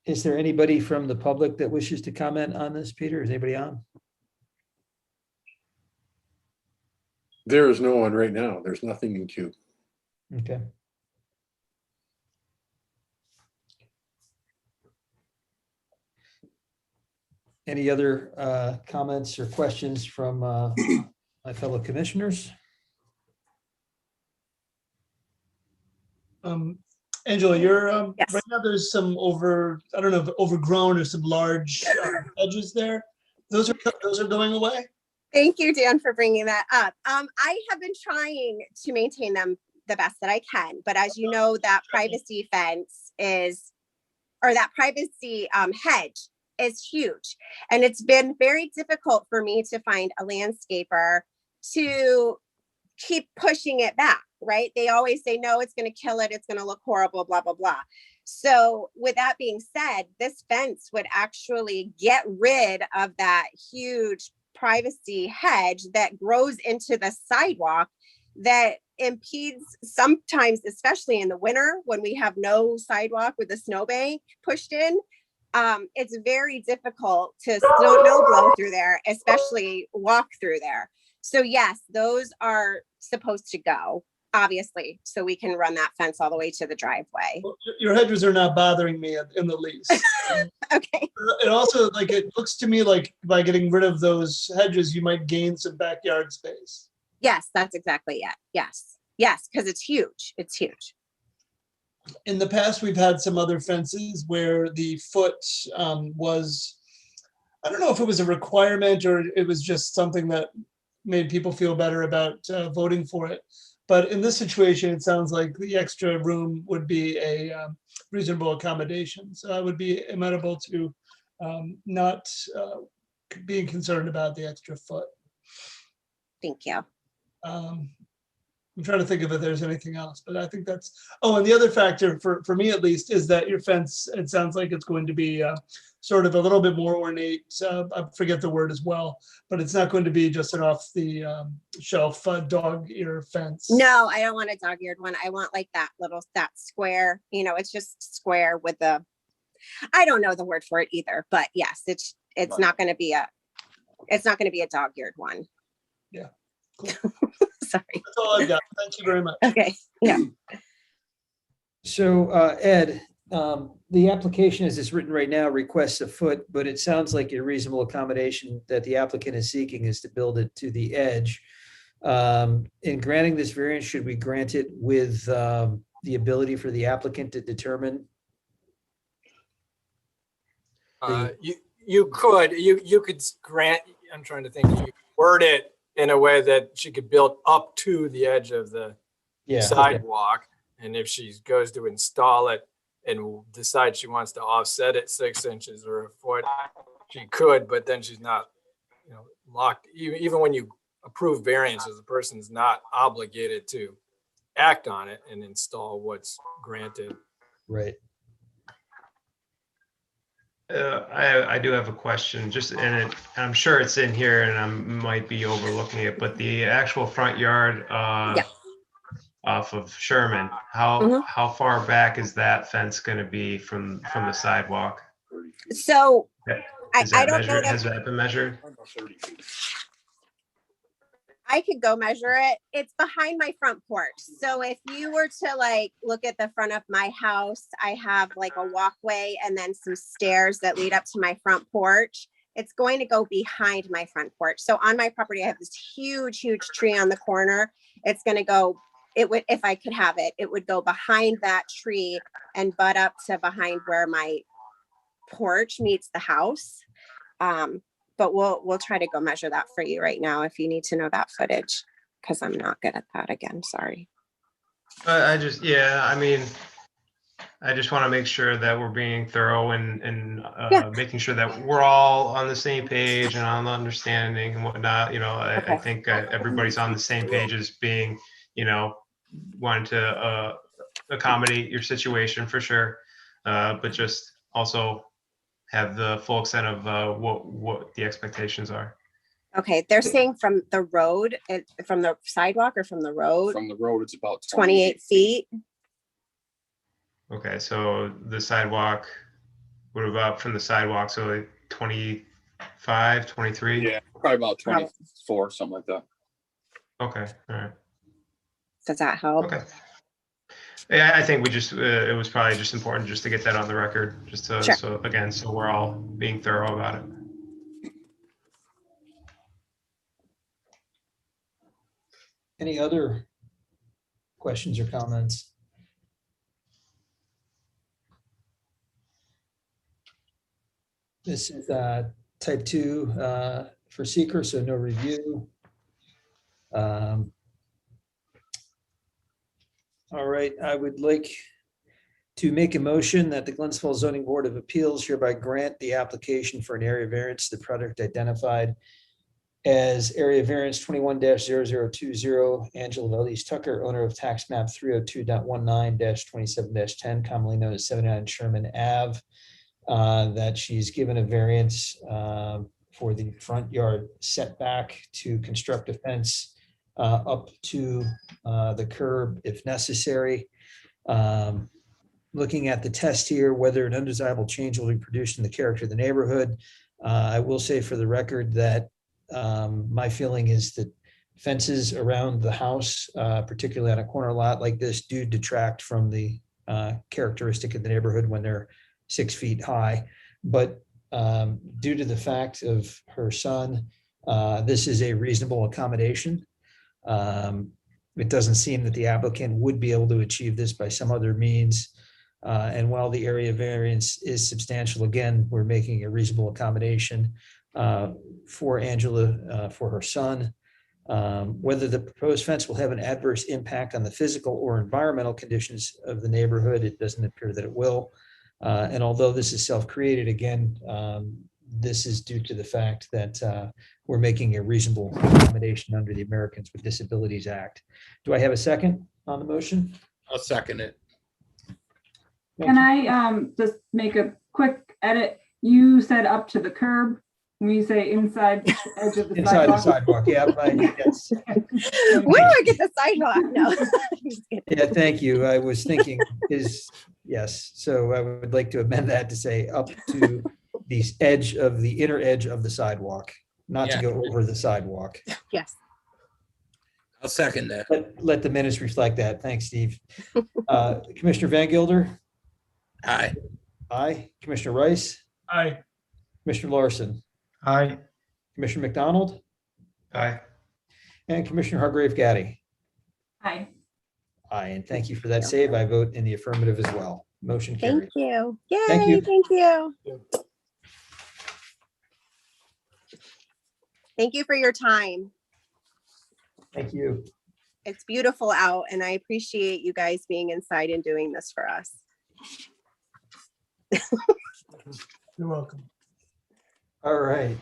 Is there anybody from the public that wishes to comment on this, Peter? Is anybody on?
There is no one right now. There's nothing in queue.
Okay. Any other comments or questions from my fellow commissioners?
Angela, you're
Yes.
right now there's some overgrown or some large edges there. Those are going away.
Thank you, Dan, for bringing that up. I have been trying to maintain them the best that I can, but as you know, that privacy fence that privacy hedge is huge. And it's been very difficult for me to find a landscaper to keep pushing it back, right? They always say, no, it's going to kill it. It's going to look horrible, blah, blah, blah. So with that being said, this fence would actually get rid of that huge privacy hedge that grows into the sidewalk that impedes sometimes, especially in the winter when we have no sidewalk with a snowbank pushed in. It's very difficult to snow blow through there, especially walk through there. So yes, those are supposed to go, obviously, so we can run that fence all the way to the driveway.
Your hedges are not bothering me in the least.
Okay.
It also, like, it looks to me like by getting rid of those hedges, you might gain some backyard space.
Yes, that's exactly it. Yes. Yes, because it's huge. It's huge.
In the past, we've had some other fences where the foot was, I don't know if it was a requirement or it was just something that made people feel better about voting for it. But in this situation, it sounds like the extra room would be a reasonable accommodation. So I would be amenable to not being concerned about the extra foot.
Thank you.
I'm trying to think of if there's anything else, but I think that's, oh, and the other factor for me at least is that your fence, it sounds like it's going to be sort of a little bit more ornate. I forget the word as well, but it's not going to be just an off the shelf dog ear fence.
No, I don't want a dog-eared one. I want like that square, it's just square with the, I don't know the word for it either, but yes, it's not going to be a dog-eared one.
Yeah. Cool.
Sorry.
That's all I've got. Thank you very much.
Okay. Yeah.
So Ed, the application as it's written right now requests a foot, but it sounds like a reasonable accommodation that the applicant is seeking is to build it to the edge. In granting this variance, should we grant it with the ability for the applicant to determine?
You could grant, I'm trying to think, you could word it in a way that she could build up to the edge of the sidewalk. And if she goes to install it and decides she wants to offset it 6 inches or a foot, she could, but then she's not, locked. Even when you approve variances, the person's not obligated to act on it and install what's granted.
Right.
I do have a question, and I'm sure it's in here and I might be overlooking it, but the actual front yard off of Sherman, how far back is that fence going to be from the sidewalk?
So I don't know.
Has that been measured?
I could go measure it. It's behind my front porch. So if you were to look at the front of my house, I have like a walkway and then some stairs that lead up to my front porch. It's going to go behind my front porch. So on my property, I have this huge, huge tree on the corner. It's going to go, if I could have it, it would go behind that tree and butt up to behind where my porch meets the house. But we'll try to go measure that for you right now if you need to know that footage, because I'm not good at that again. Sorry.
I just want to make sure that we're being thorough and making sure that we're all on the same page and on the understanding and whatnot. I think everybody's on the same page as being, wanting to accommodate your situation for sure, but just also have the full extent of what the expectations are.
Okay, they're saying from the road, from the sidewalk or from the road?
From the road, it's about
28 feet.
Okay, so the sidewalk, what about from the sidewalk? So like 25, 23?
Yeah, probably about 24, something like that.
Okay, all right.
Does that help?
Okay. Yeah, I think it was probably just important just to get that on the record, just to,
Sure.
so we're all being thorough about it.
Any other questions or comments? This is type 2 for seeker, so no review. All right, I would like to make a motion that the Glens Falls Zoning Board of Appeals hereby grant the application for an area variance to the project identified as area variance 21-0020, Angela Valdez Tucker, owner of tax map 302.19-27-10, commonly known as 79 Sherman Ave, that she's given a variance for the front yard setback to construct a fence up to the curb if necessary. Looking at the test here, whether an undesirable change will be produced in the character of the neighborhood. I will say for the record that my feeling is that fences around the house, particularly on a corner lot like this, do detract from the characteristic of the neighborhood when they're 6 feet high. But due to the fact of her son, this is a reasonable accommodation. It doesn't seem that the applicant would be able to achieve this by some other means. And while the area variance is substantial, again, we're making a reasonable accommodation for Angela, for her son. Whether the proposed fence will have an adverse impact on the physical or environmental conditions of the neighborhood, it doesn't appear that it will. And although this is self-created, again, this is due to the fact that we're making a reasonable accommodation under the Americans with Disabilities Act. Do I have a second on the motion?
I'll second it.
Can I just make a quick edit? You said up to the curb. When you say inside the edge of the
Inside the
sidewalk.
sidewalk, yeah. Yes.
Where do I get the sidewalk? No. Just kidding.
Yeah, thank you. I was thinking yes. So I would like to amend that to say up to the edge of the inner edge of the sidewalk, not to
Yeah.
go over the sidewalk.
Yes.
I'll second that.
Let the minutes reflect that. Thanks, Steve. Commissioner Van Gilder?
Aye.
Aye. Commissioner Rice?
Aye.
Commissioner Larson?
Aye.
Commissioner McDonald?
Aye.
And Commissioner Hargrave Gaddy?
Hi.
Aye, and thank you for that save. I vote in the affirmative as well. Motion carried.
Thank you. Yay,
Thank you.
thank you. Thank you for your time.
Thank you.
It's beautiful out and I appreciate you guys being inside and doing this for us.
You're welcome.
All right.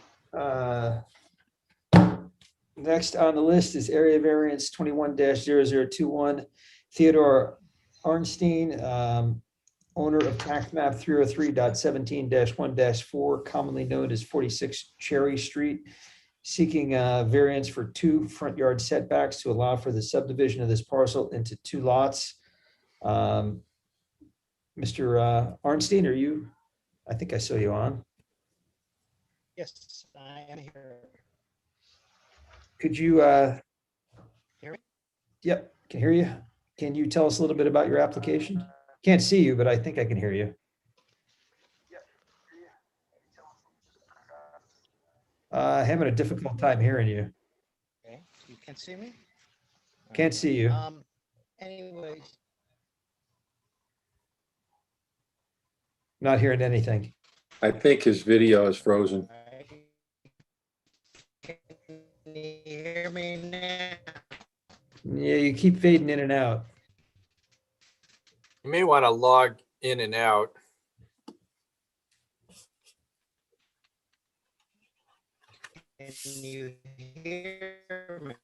Next on the list is area variance 21-0021. Theodore Arnstein, owner of tax map 303.17-1-4, commonly known as 46 Cherry Street, seeking a variance for 2 front yard setbacks to allow for the subdivision of this parcel into 2 lots. Mr. Arnstein, are you? I think I saw you on.
Yes, I am here.
Could you,
Hear me?
yep, can hear you. Can you tell us a little bit about your application? Can't see you, but I think I can hear you. Having a difficult time hearing you.
Okay, you can see me?
Can't see you.
Anyways,
Not hearing anything.
I think his video is frozen.
can you hear me now?
Yeah, you keep fading in and out.
You may want to log in and out.
Can you hear me?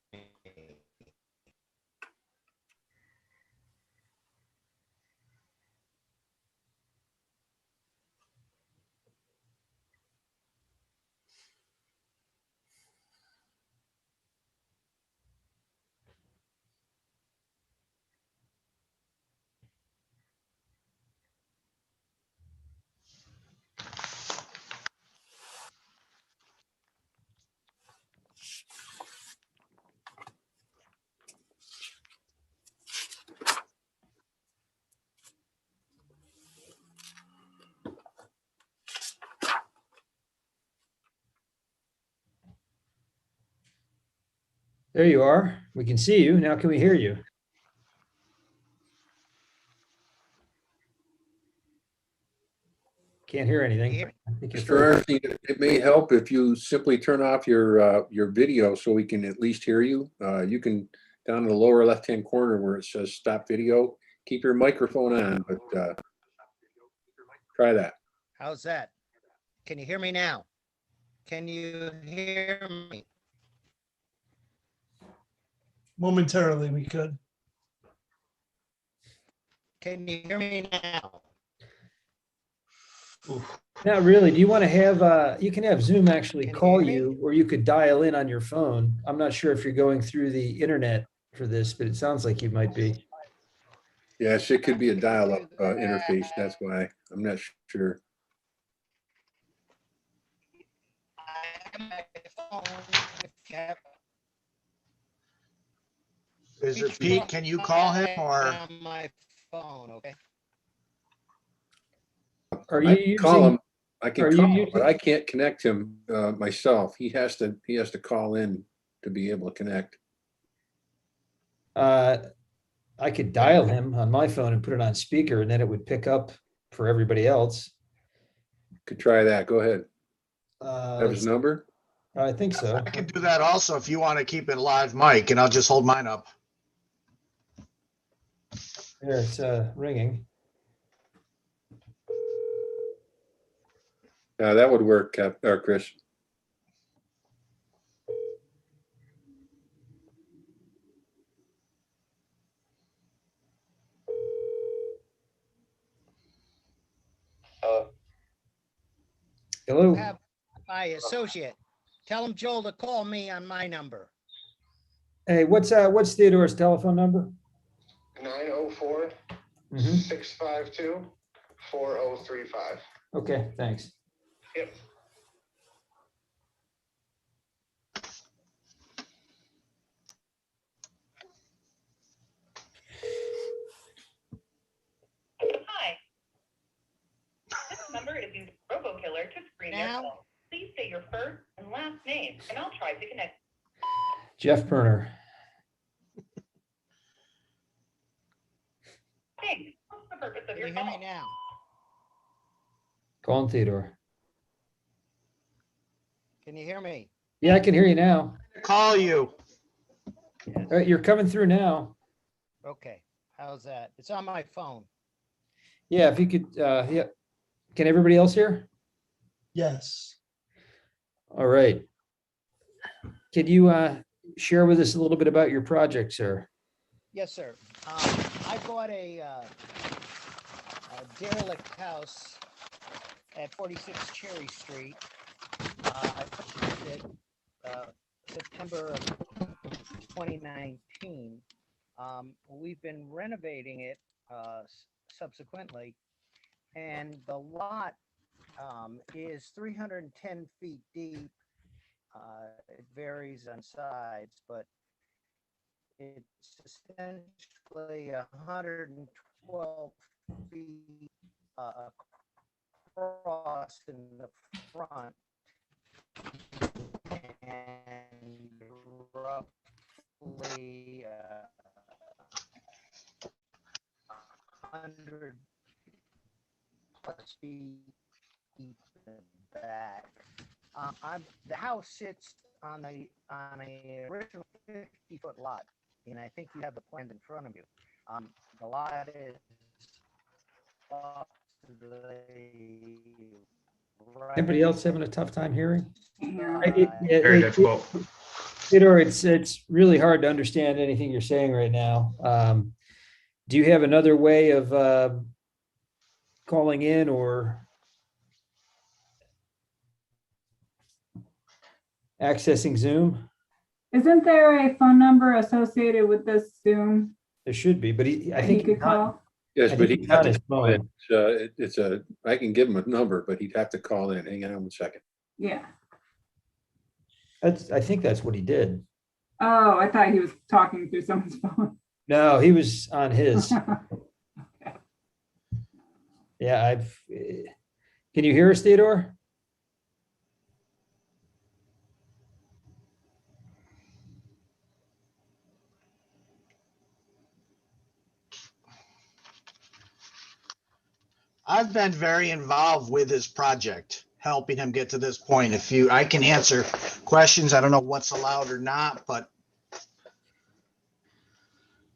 There you are. We can see you. Now can we hear you? Can't hear anything. I think you're
Mr.
frozen.
Arnstein, it may help if you simply turn off your video so we can at least hear you. You can, down in the lower left-hand corner where it says stop video, keep your microphone on, but try that.
How's that? Can you hear me now? Can you hear me?
momentarily we could.
Can you hear me now?
Not really. Do you want to have, you can have Zoom actually
Can you
call
hear me?
you, or you could dial in on your phone. I'm not sure if you're going through the internet for this, but it sounds like you might be.
Yes, it could be a dial-up interface. That's why I'm not sure.
I have my phone. If you have-
Is it Pete? Can you call him or?
On my phone, okay?
Are
I
you
can call
using,
him. I can
are you
call him,
using-
but I can't connect him myself. He has to call in to be able to connect.
I could dial him on my phone and put it on speaker, and then it would pick up for everybody else.
Could try that. Go ahead. Have his
Let's-
number?
I think so.
I can do that also if you want to keep it live mic, and I'll just hold mine up.
There, it's ringing.
That would work, Chris.
Hello.
Have my associate. Tell him Joel to call me on my number.
Hey, what's Theodore's telephone number?
904
Mhm.
652 4035.
Okay, thanks.
Yep.
Hi. This number is used RoboKiller to screen your
Now?
call. Please say your first and last name, and I'll try to connect.
Jeff Perner.
Thanks. What's the purpose of
Can
your
you hear
call?
me now?
Calling Theodore.
Can you hear me?
Yeah, I can hear you now.
Call you.
All right, you're coming through now.
Okay, how's that? It's on my phone.
Yeah, if you could, yeah. Can everybody else hear?
Yes.
All right. Could you share with us a little bit about your project, sir?
Yes, sir. I bought a derelict house at 46 Cherry Street. I purchased it September of 2019. We've been renovating it subsequently, and the lot is 310 feet deep. It varies on sides, but it's essentially 112 feet across in the front and roughly 100 plus feet deep in the back. The house sits on a original 50-foot lot, and I think you have the plans in front of you. The lot is off to the
Anybody else
right
having a tough time hearing?
side.
Very difficult.
Theodore, it's really hard to understand anything you're saying right now. Do you have another way of calling in or accessing Zoom?
Isn't there a phone number associated with this Zoom
There should be, but I
that he
think
could call?
Yes,
I
but
think
he'd
he's
have
on
to
his
call in.
phone.
I can give him a number, but he'd have to call in. Hang on one second.
Yeah.
I think that's what he did.
Oh, I thought he was talking through someone's phone.
No, he was on his. Yeah, can you hear us, Theodore?
I've been very involved with this project, helping him get to this point. I can answer questions. I don't know what's allowed or not, but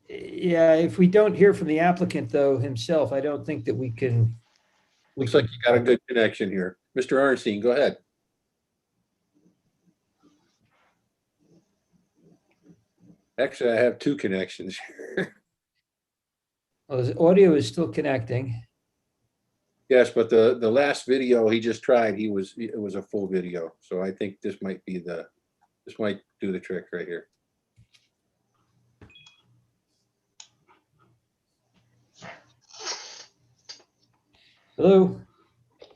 Yeah, if we don't hear from the applicant though himself, I don't think that we can.
Looks like you got a good connection here. Mr. Arnstein, go ahead. Actually, I have two connections.
Well, his audio is still connecting.
Yes, but the last video he just tried, it was a full video. So I think this might do the trick right here.
Hello?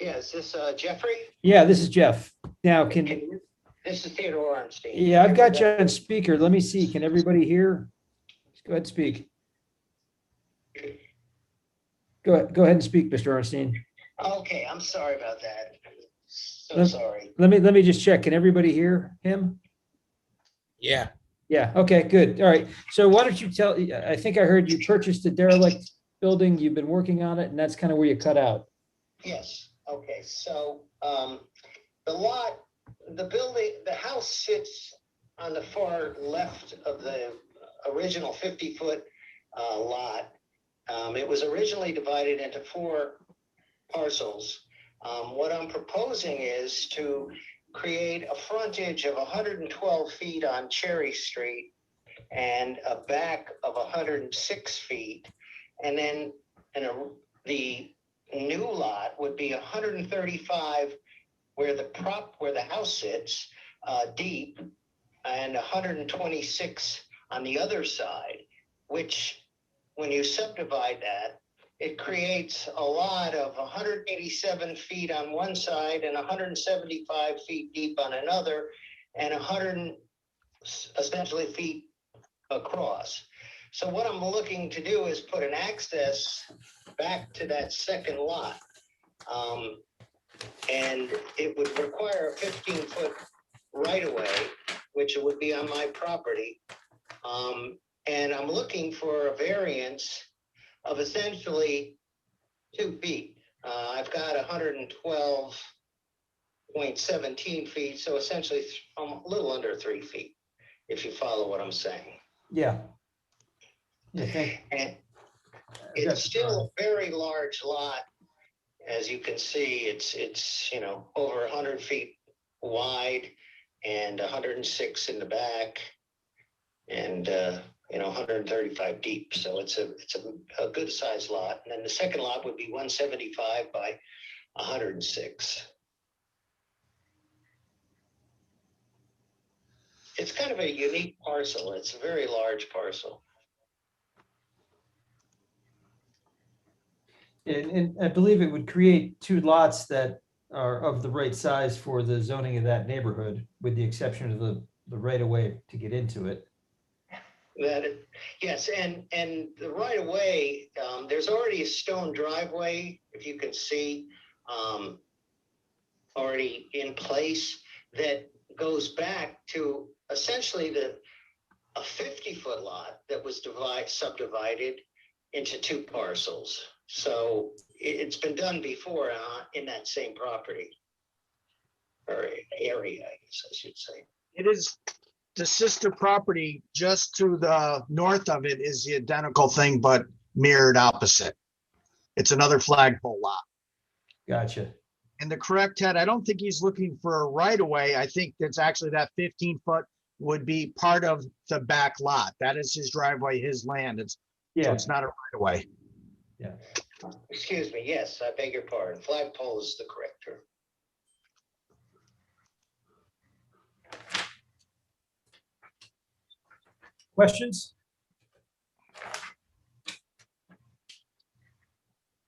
Yeah, is this Jeffrey?
Yeah, this is Jeff. Now,
This is Theodore Arnstein.
yeah, I've got you on speaker. Let me see. Can everybody hear? Go ahead, speak. Go ahead and speak, Mr. Arnstein.
Okay, I'm sorry about that. So
Let-
sorry.
Let me just check. Can everybody hear him?
Yeah.
Yeah, okay, good. All right. So why don't you tell, I think I heard you purchased a derelict building, you've been working on it, and that's kind of where you cut out.
Yes, okay, so the lot, the building, the house sits on the far left of the original 50-foot lot. It was originally divided into 4 parcels. What I'm proposing is to create a frontage of 112 feet on Cherry Street and a back of 106 feet. And then the new lot would be 135 where the house sits, deep, and 126 on the other side, which when you subdivide that, it creates a lot of 187 feet on one side and 175 feet deep on another, and 100 essentially feet across. So what I'm looking to do is put an access back to that second lot. And it would require a 15-foot right-of-way, which would be on my property. And I'm looking for a variance of essentially 2 feet. I've got 112.17 feet, so essentially a little under 3 feet, if you follow what I'm saying.
Yeah. Yeah,
And it's still a very large lot. As you can see, it's over 100 feet wide and 106 in the back and 135 deep. So it's a good sized lot. And then the second lot would be 175 by 106. It's kind of a unique parcel. It's a very large parcel.
And I believe it would create 2 lots that are of the right size for the zoning of that neighborhood, with the exception of the right of way to get into it.
Yes, and the right of way, there's already a stone driveway, if you can see, already in place that goes back to essentially a 50-foot lot that was subdivided into 2 parcels. So it's been done before in that same property or area, I guess I should say.
It is the sister property just to the north of it is the identical thing, but mirrored opposite. It's another flagpole lot.
Gotcha.
And the correct, Ted, I don't think he's looking for a right of way. I think that's actually that 15-foot would be part of the back lot. That is his driveway, his land. So it's not a right of way.
Yeah.
Excuse me. Yes, I beg your pardon. Flagpole is the correct term.
Questions?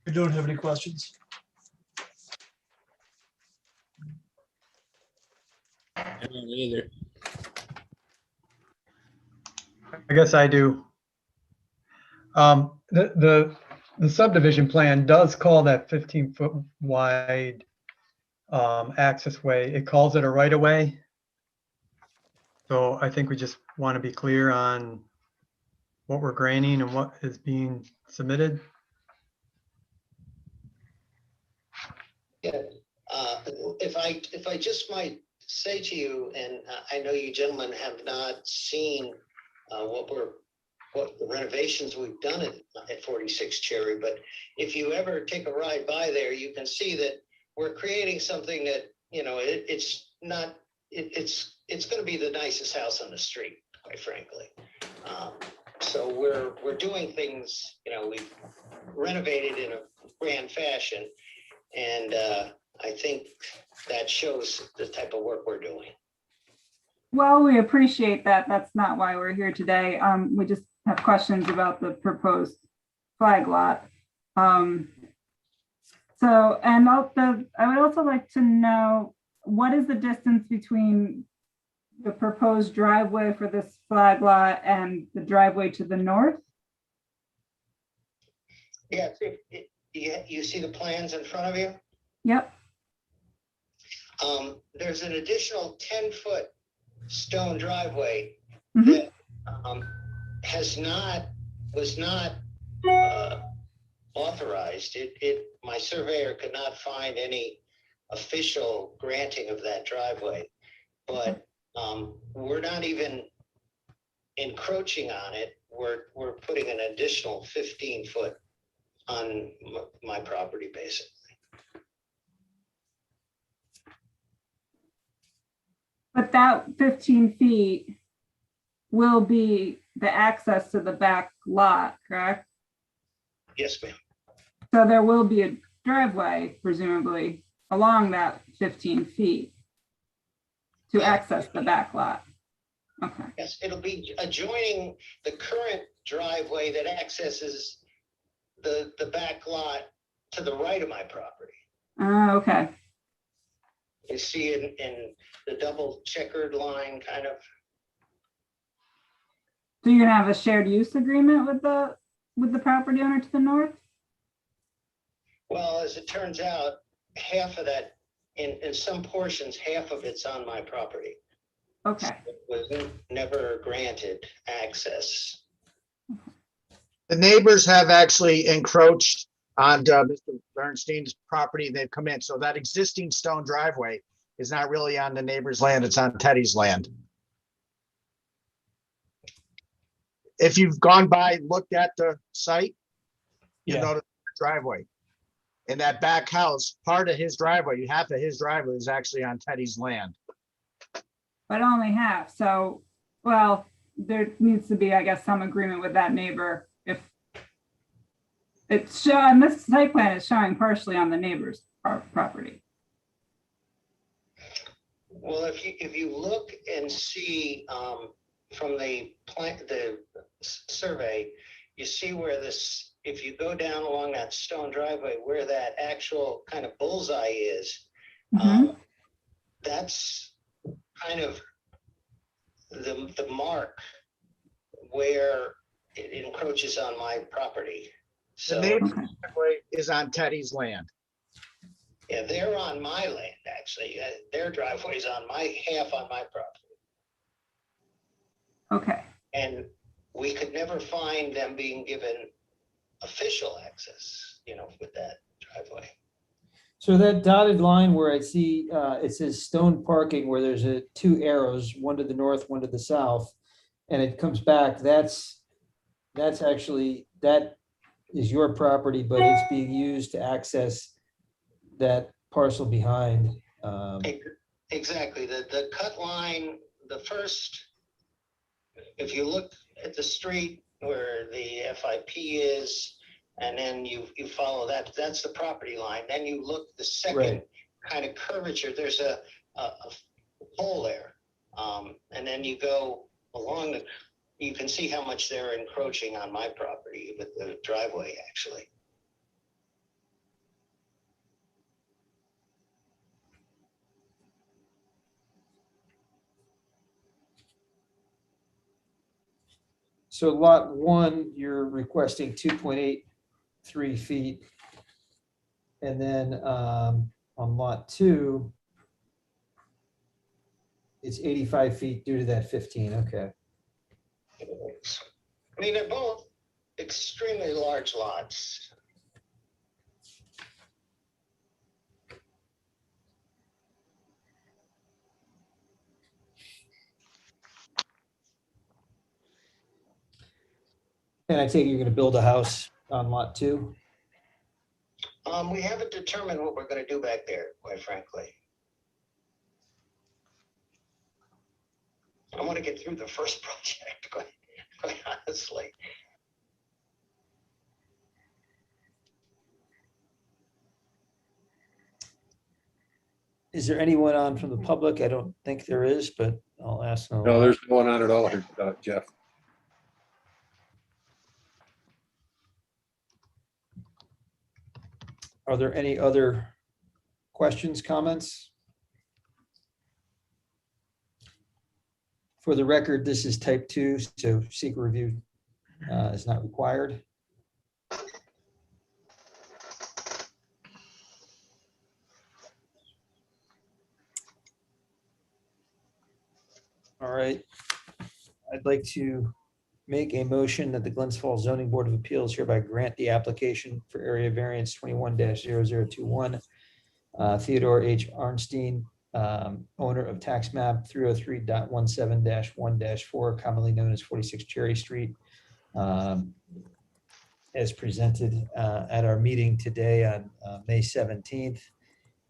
I don't have any questions.
I don't either.
I guess I do. The subdivision plan does call that 15-foot wide access way. It calls it a right of way. So I think we just want to be clear on what we're granting and what is being submitted.
Yeah. If I just might say to you, and I know you gentlemen have not seen what the renovations we've done at 46 Cherry, but if you ever take a ride by there, you can see that we're creating something that, it's going to be the nicest house on the street, quite frankly.
So we're doing things, you know, we've renovated in a grand fashion. And I think that shows the type of work we're doing.
Well, we appreciate that. That's not why we're here today. We just have questions about the proposed flag lot. So, and also, I would also like to know, what is the distance between the proposed driveway for this flag lot and the driveway to the north?
Yeah, you see the plans in front of you?
Yep.
There's an additional 10-foot stone driveway
Mhm.
that was not authorized. My surveyor could not find any official granting of that driveway, but we're not even encroaching on it. We're putting an additional 15-foot on my property, basically.
But that 15 feet will be the access to the back lot, correct?
Yes, ma'am.
So there will be a driveway, presumably, along that 15 feet to access the back lot. Okay.
Yes, it'll be adjoining the current driveway that accesses the back lot to the right of my property.
Okay.
You see in the double checkered line, kind of.
So you're gonna have a shared use agreement with the property owner to the north?
Well, as it turns out, half of that, in some portions, half of it's on my property.
Okay.
It was never granted access.
The neighbors have actually encroached on Mr. Bernstein's property. They've come in. So that existing stone driveway is not really on the neighbor's land. It's on Teddy's land. If you've gone by, looked at the site, you notice the driveway. In that back house, part of his driveway, half of his driveway is actually on Teddy's land.
But only half. So, well, there needs to be, I guess, some agreement with that neighbor. If it's showing, this site plan is showing partially on the neighbor's property.
Well, if you look and see from the survey, you see where this, if you go down along that stone driveway, where that actual kind of bullseye is, that's kind of the mark where it encroaches on my property.
The neighbor's driveway is on Teddy's land.
Yeah, they're on my land, actually. Their driveway's on half on my property.
Okay.
And we could never find them being given official access, you know, with that driveway.
So that dotted line where I see it says stone parking, where there's two arrows, one to the north, one to the south, and it comes back, that's actually, that is your property, but it's being used to access that parcel behind.
Exactly. The cut line, the first, if you look at the street where the FIP is, and then you follow that, that's the property line. Then you look the second kind of curvature, there's a pole there. And then you go along you can see how much they're encroaching on my property with the driveway, actually.
So lot one, you're requesting 2.83 feet. And then on lot two, it's 85 feet due to that 15, okay.
I mean, they're both extremely large lots.
And I take it you're gonna build a house on lot two?
We haven't determined what we're going to do back there, quite frankly. I want to get through the first project, quite honestly.
Is there anyone on from the public? I don't think there is, but I'll ask.
No, there's no one on at all here, Jeff.
Are there any other questions, comments? For the record, this is type 2, so secret review is not required. All right. I'd like to make a motion that the Glens Falls Zoning Board of Appeals hereby grant the application for area variance 21-0021. Theodore H. Arnstein, owner of tax map 303.17-1-4, commonly known as 46 Cherry Street, as presented at our meeting today on May 17th.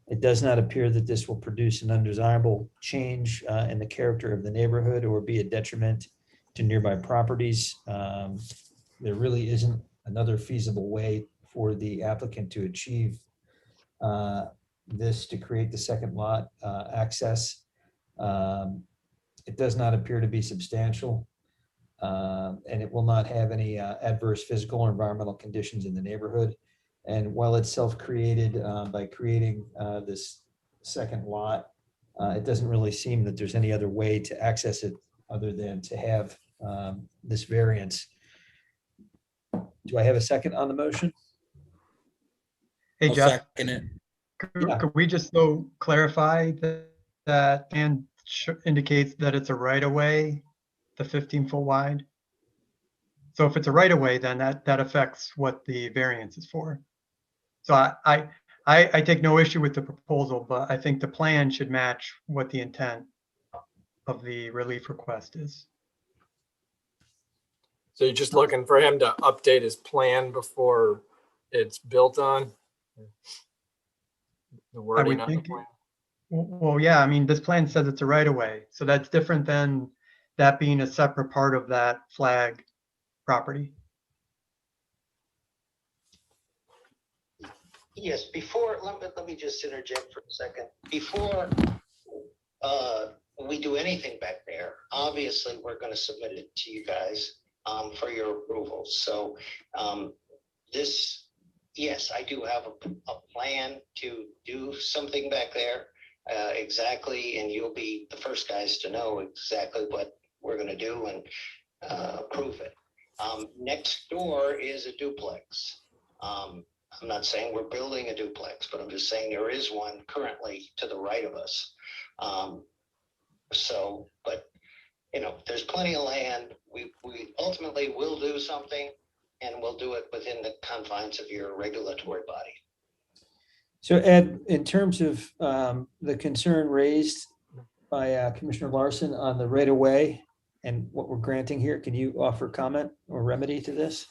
It does not appear that this will produce an undesirable change in the character of the neighborhood or be a detriment to nearby properties. There really isn't another feasible way for the applicant to achieve this to create the second lot access. It does not appear to be substantial, and it will not have any adverse physical or environmental conditions in the neighborhood. And while it's self-created by creating this second lot, it doesn't really seem that there's any other way to access it other than to have this variance. Do I have a second on the motion?
Hey,
I'll
Jeff,
second it.
could we just though clarify that and indicates that it's a right of way, the 15-foot wide? So if it's a right of way, then that affects what the variance is for. So I take no issue with the proposal, but I think the plan should match what the intent of the relief request is.
So you're just looking for him to update his plan before it's built on? The
I
wording
would
on the
think,
plan?
well, yeah, I mean, this plan says it's a right of way. So that's different than that being a separate part of that flag property.
Yes, before, let me just interject for a second. Before we do anything back there, obviously, we're going to submit it to you guys for your approval. So this, yes, I do have a plan to do something back there exactly, and you'll be the first guys to know exactly what we're going to do and approve it. Next door is a duplex. I'm not saying we're building a duplex, but I'm just saying there is one currently to the right of us. So, but, you know, there's plenty of land. We ultimately will do something, and we'll do it within the confines of your regulatory body.
So Ed, in terms of the concern raised by Commissioner Larson on the right of way and what we're granting here, can you offer comment or remedy to this?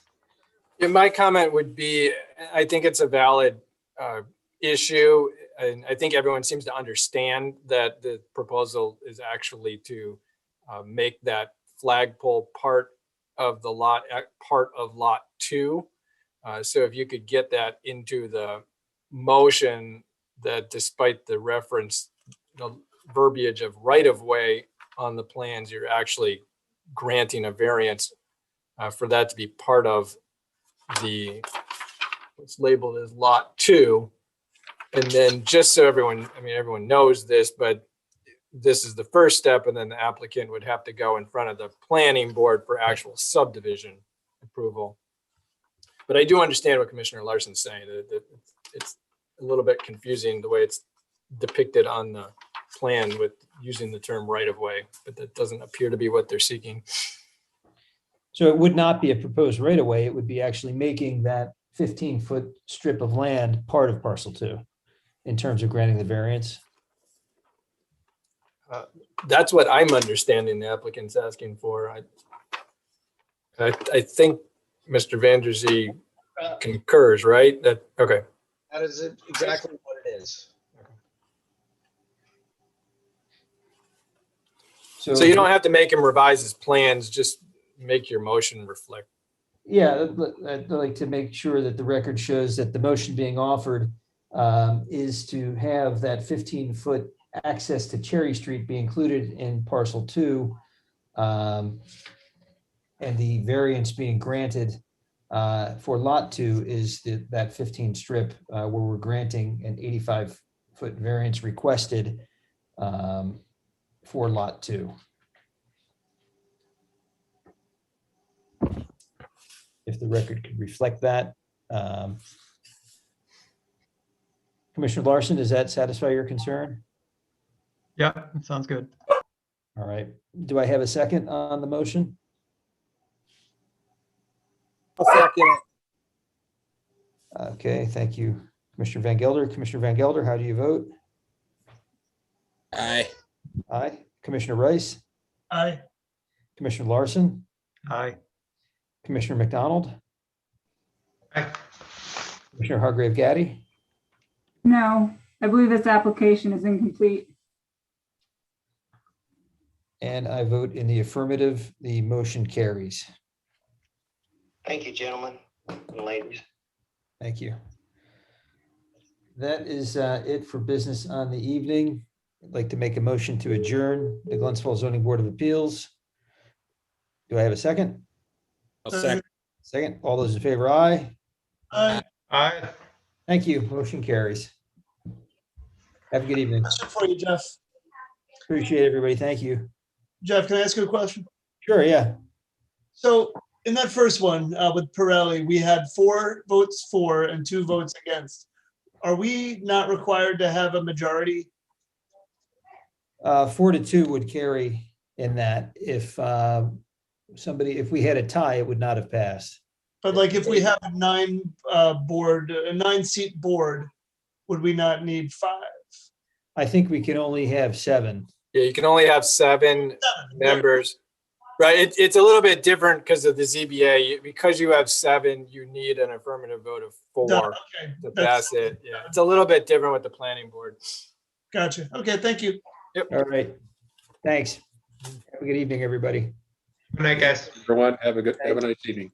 Yeah, my comment would be, I think it's a valid issue. And I think everyone seems to understand that the proposal is actually to make that flagpole part of the lot, part of lot 2. So if you could get that into the motion, that despite the reference, the verbiage of right of way on the plans, you're actually granting a variance for that to be part of the, what's labeled as lot 2. And then just so everyone, I mean, everyone knows this, but this is the first step, and then the applicant would have to go in front of the planning board for actual subdivision approval. But I do understand what Commissioner Larson's saying, that it's a little bit confusing the way it's depicted on the plan with using the term right of way, but that doesn't appear to be what they're seeking.
So it would not be a proposed right of way. It would be actually making that 15-foot strip of land part of parcel 2 in terms of granting the variance.
That's what I'm understanding the applicant's asking for. I think Mr. Vanderzee concurs, right? That, okay.
That is exactly what it is.
So you don't have to make him revise his plans, just make your motion reflect.
Yeah, I'd like to make sure that the record shows that the motion being offered is to have that 15-foot access to Cherry Street be included in parcel 2. And the variance being granted for lot 2 is that 15 strip where we're granting an 85-foot variance requested for lot 2. If the record could reflect that. Commissioner Larson, does that satisfy your concern?
Yeah, that sounds good.
All right. Do I have a second on the motion?
I'll second it.
Okay, thank you, Commissioner Van Gelder. Commissioner Van Gelder, how do you vote?
Aye.
Aye. Commissioner Rice?
Aye.
Commissioner Larson?
Aye.
Commissioner McDonald?
Aye.
Commissioner Hargrave Gaddy?
No, I believe this application is incomplete.
And I vote in the affirmative. The motion carries.
Thank you, gentlemen and ladies.
Thank you. That is it for business on the evening. I'd like to make a motion to adjourn the Glens Falls Zoning Board of Appeals. Do I have a second?
I'll second.
Second. All those in favor, aye.
Aye.
Aye.
Thank you. Motion carries. Have a good evening.
Question for you, Jeff.
Appreciate everybody. Thank you.
Jeff, can I ask you a question?
Sure, yeah.
So in that first one with Pirelli, we had 4 votes for and 2 votes against. Are we not required to have a majority?
4-2 would carry in that. If if we had a tie, it would not have passed.
But like if we have a 9-seat board, would we not need 5?
I think we can only have 7.
Yeah, you can only have 7 members. Right, it's a little bit different because of the ZBA. Because you have 7, you need an affirmative vote of 4
Okay,
to pass it. Yeah, it's a little bit different with the planning board.
Gotcha. Okay, thank you.
All right. Thanks. Have a good evening, everybody.
Good night, guys.
Everyone, have a nice evening.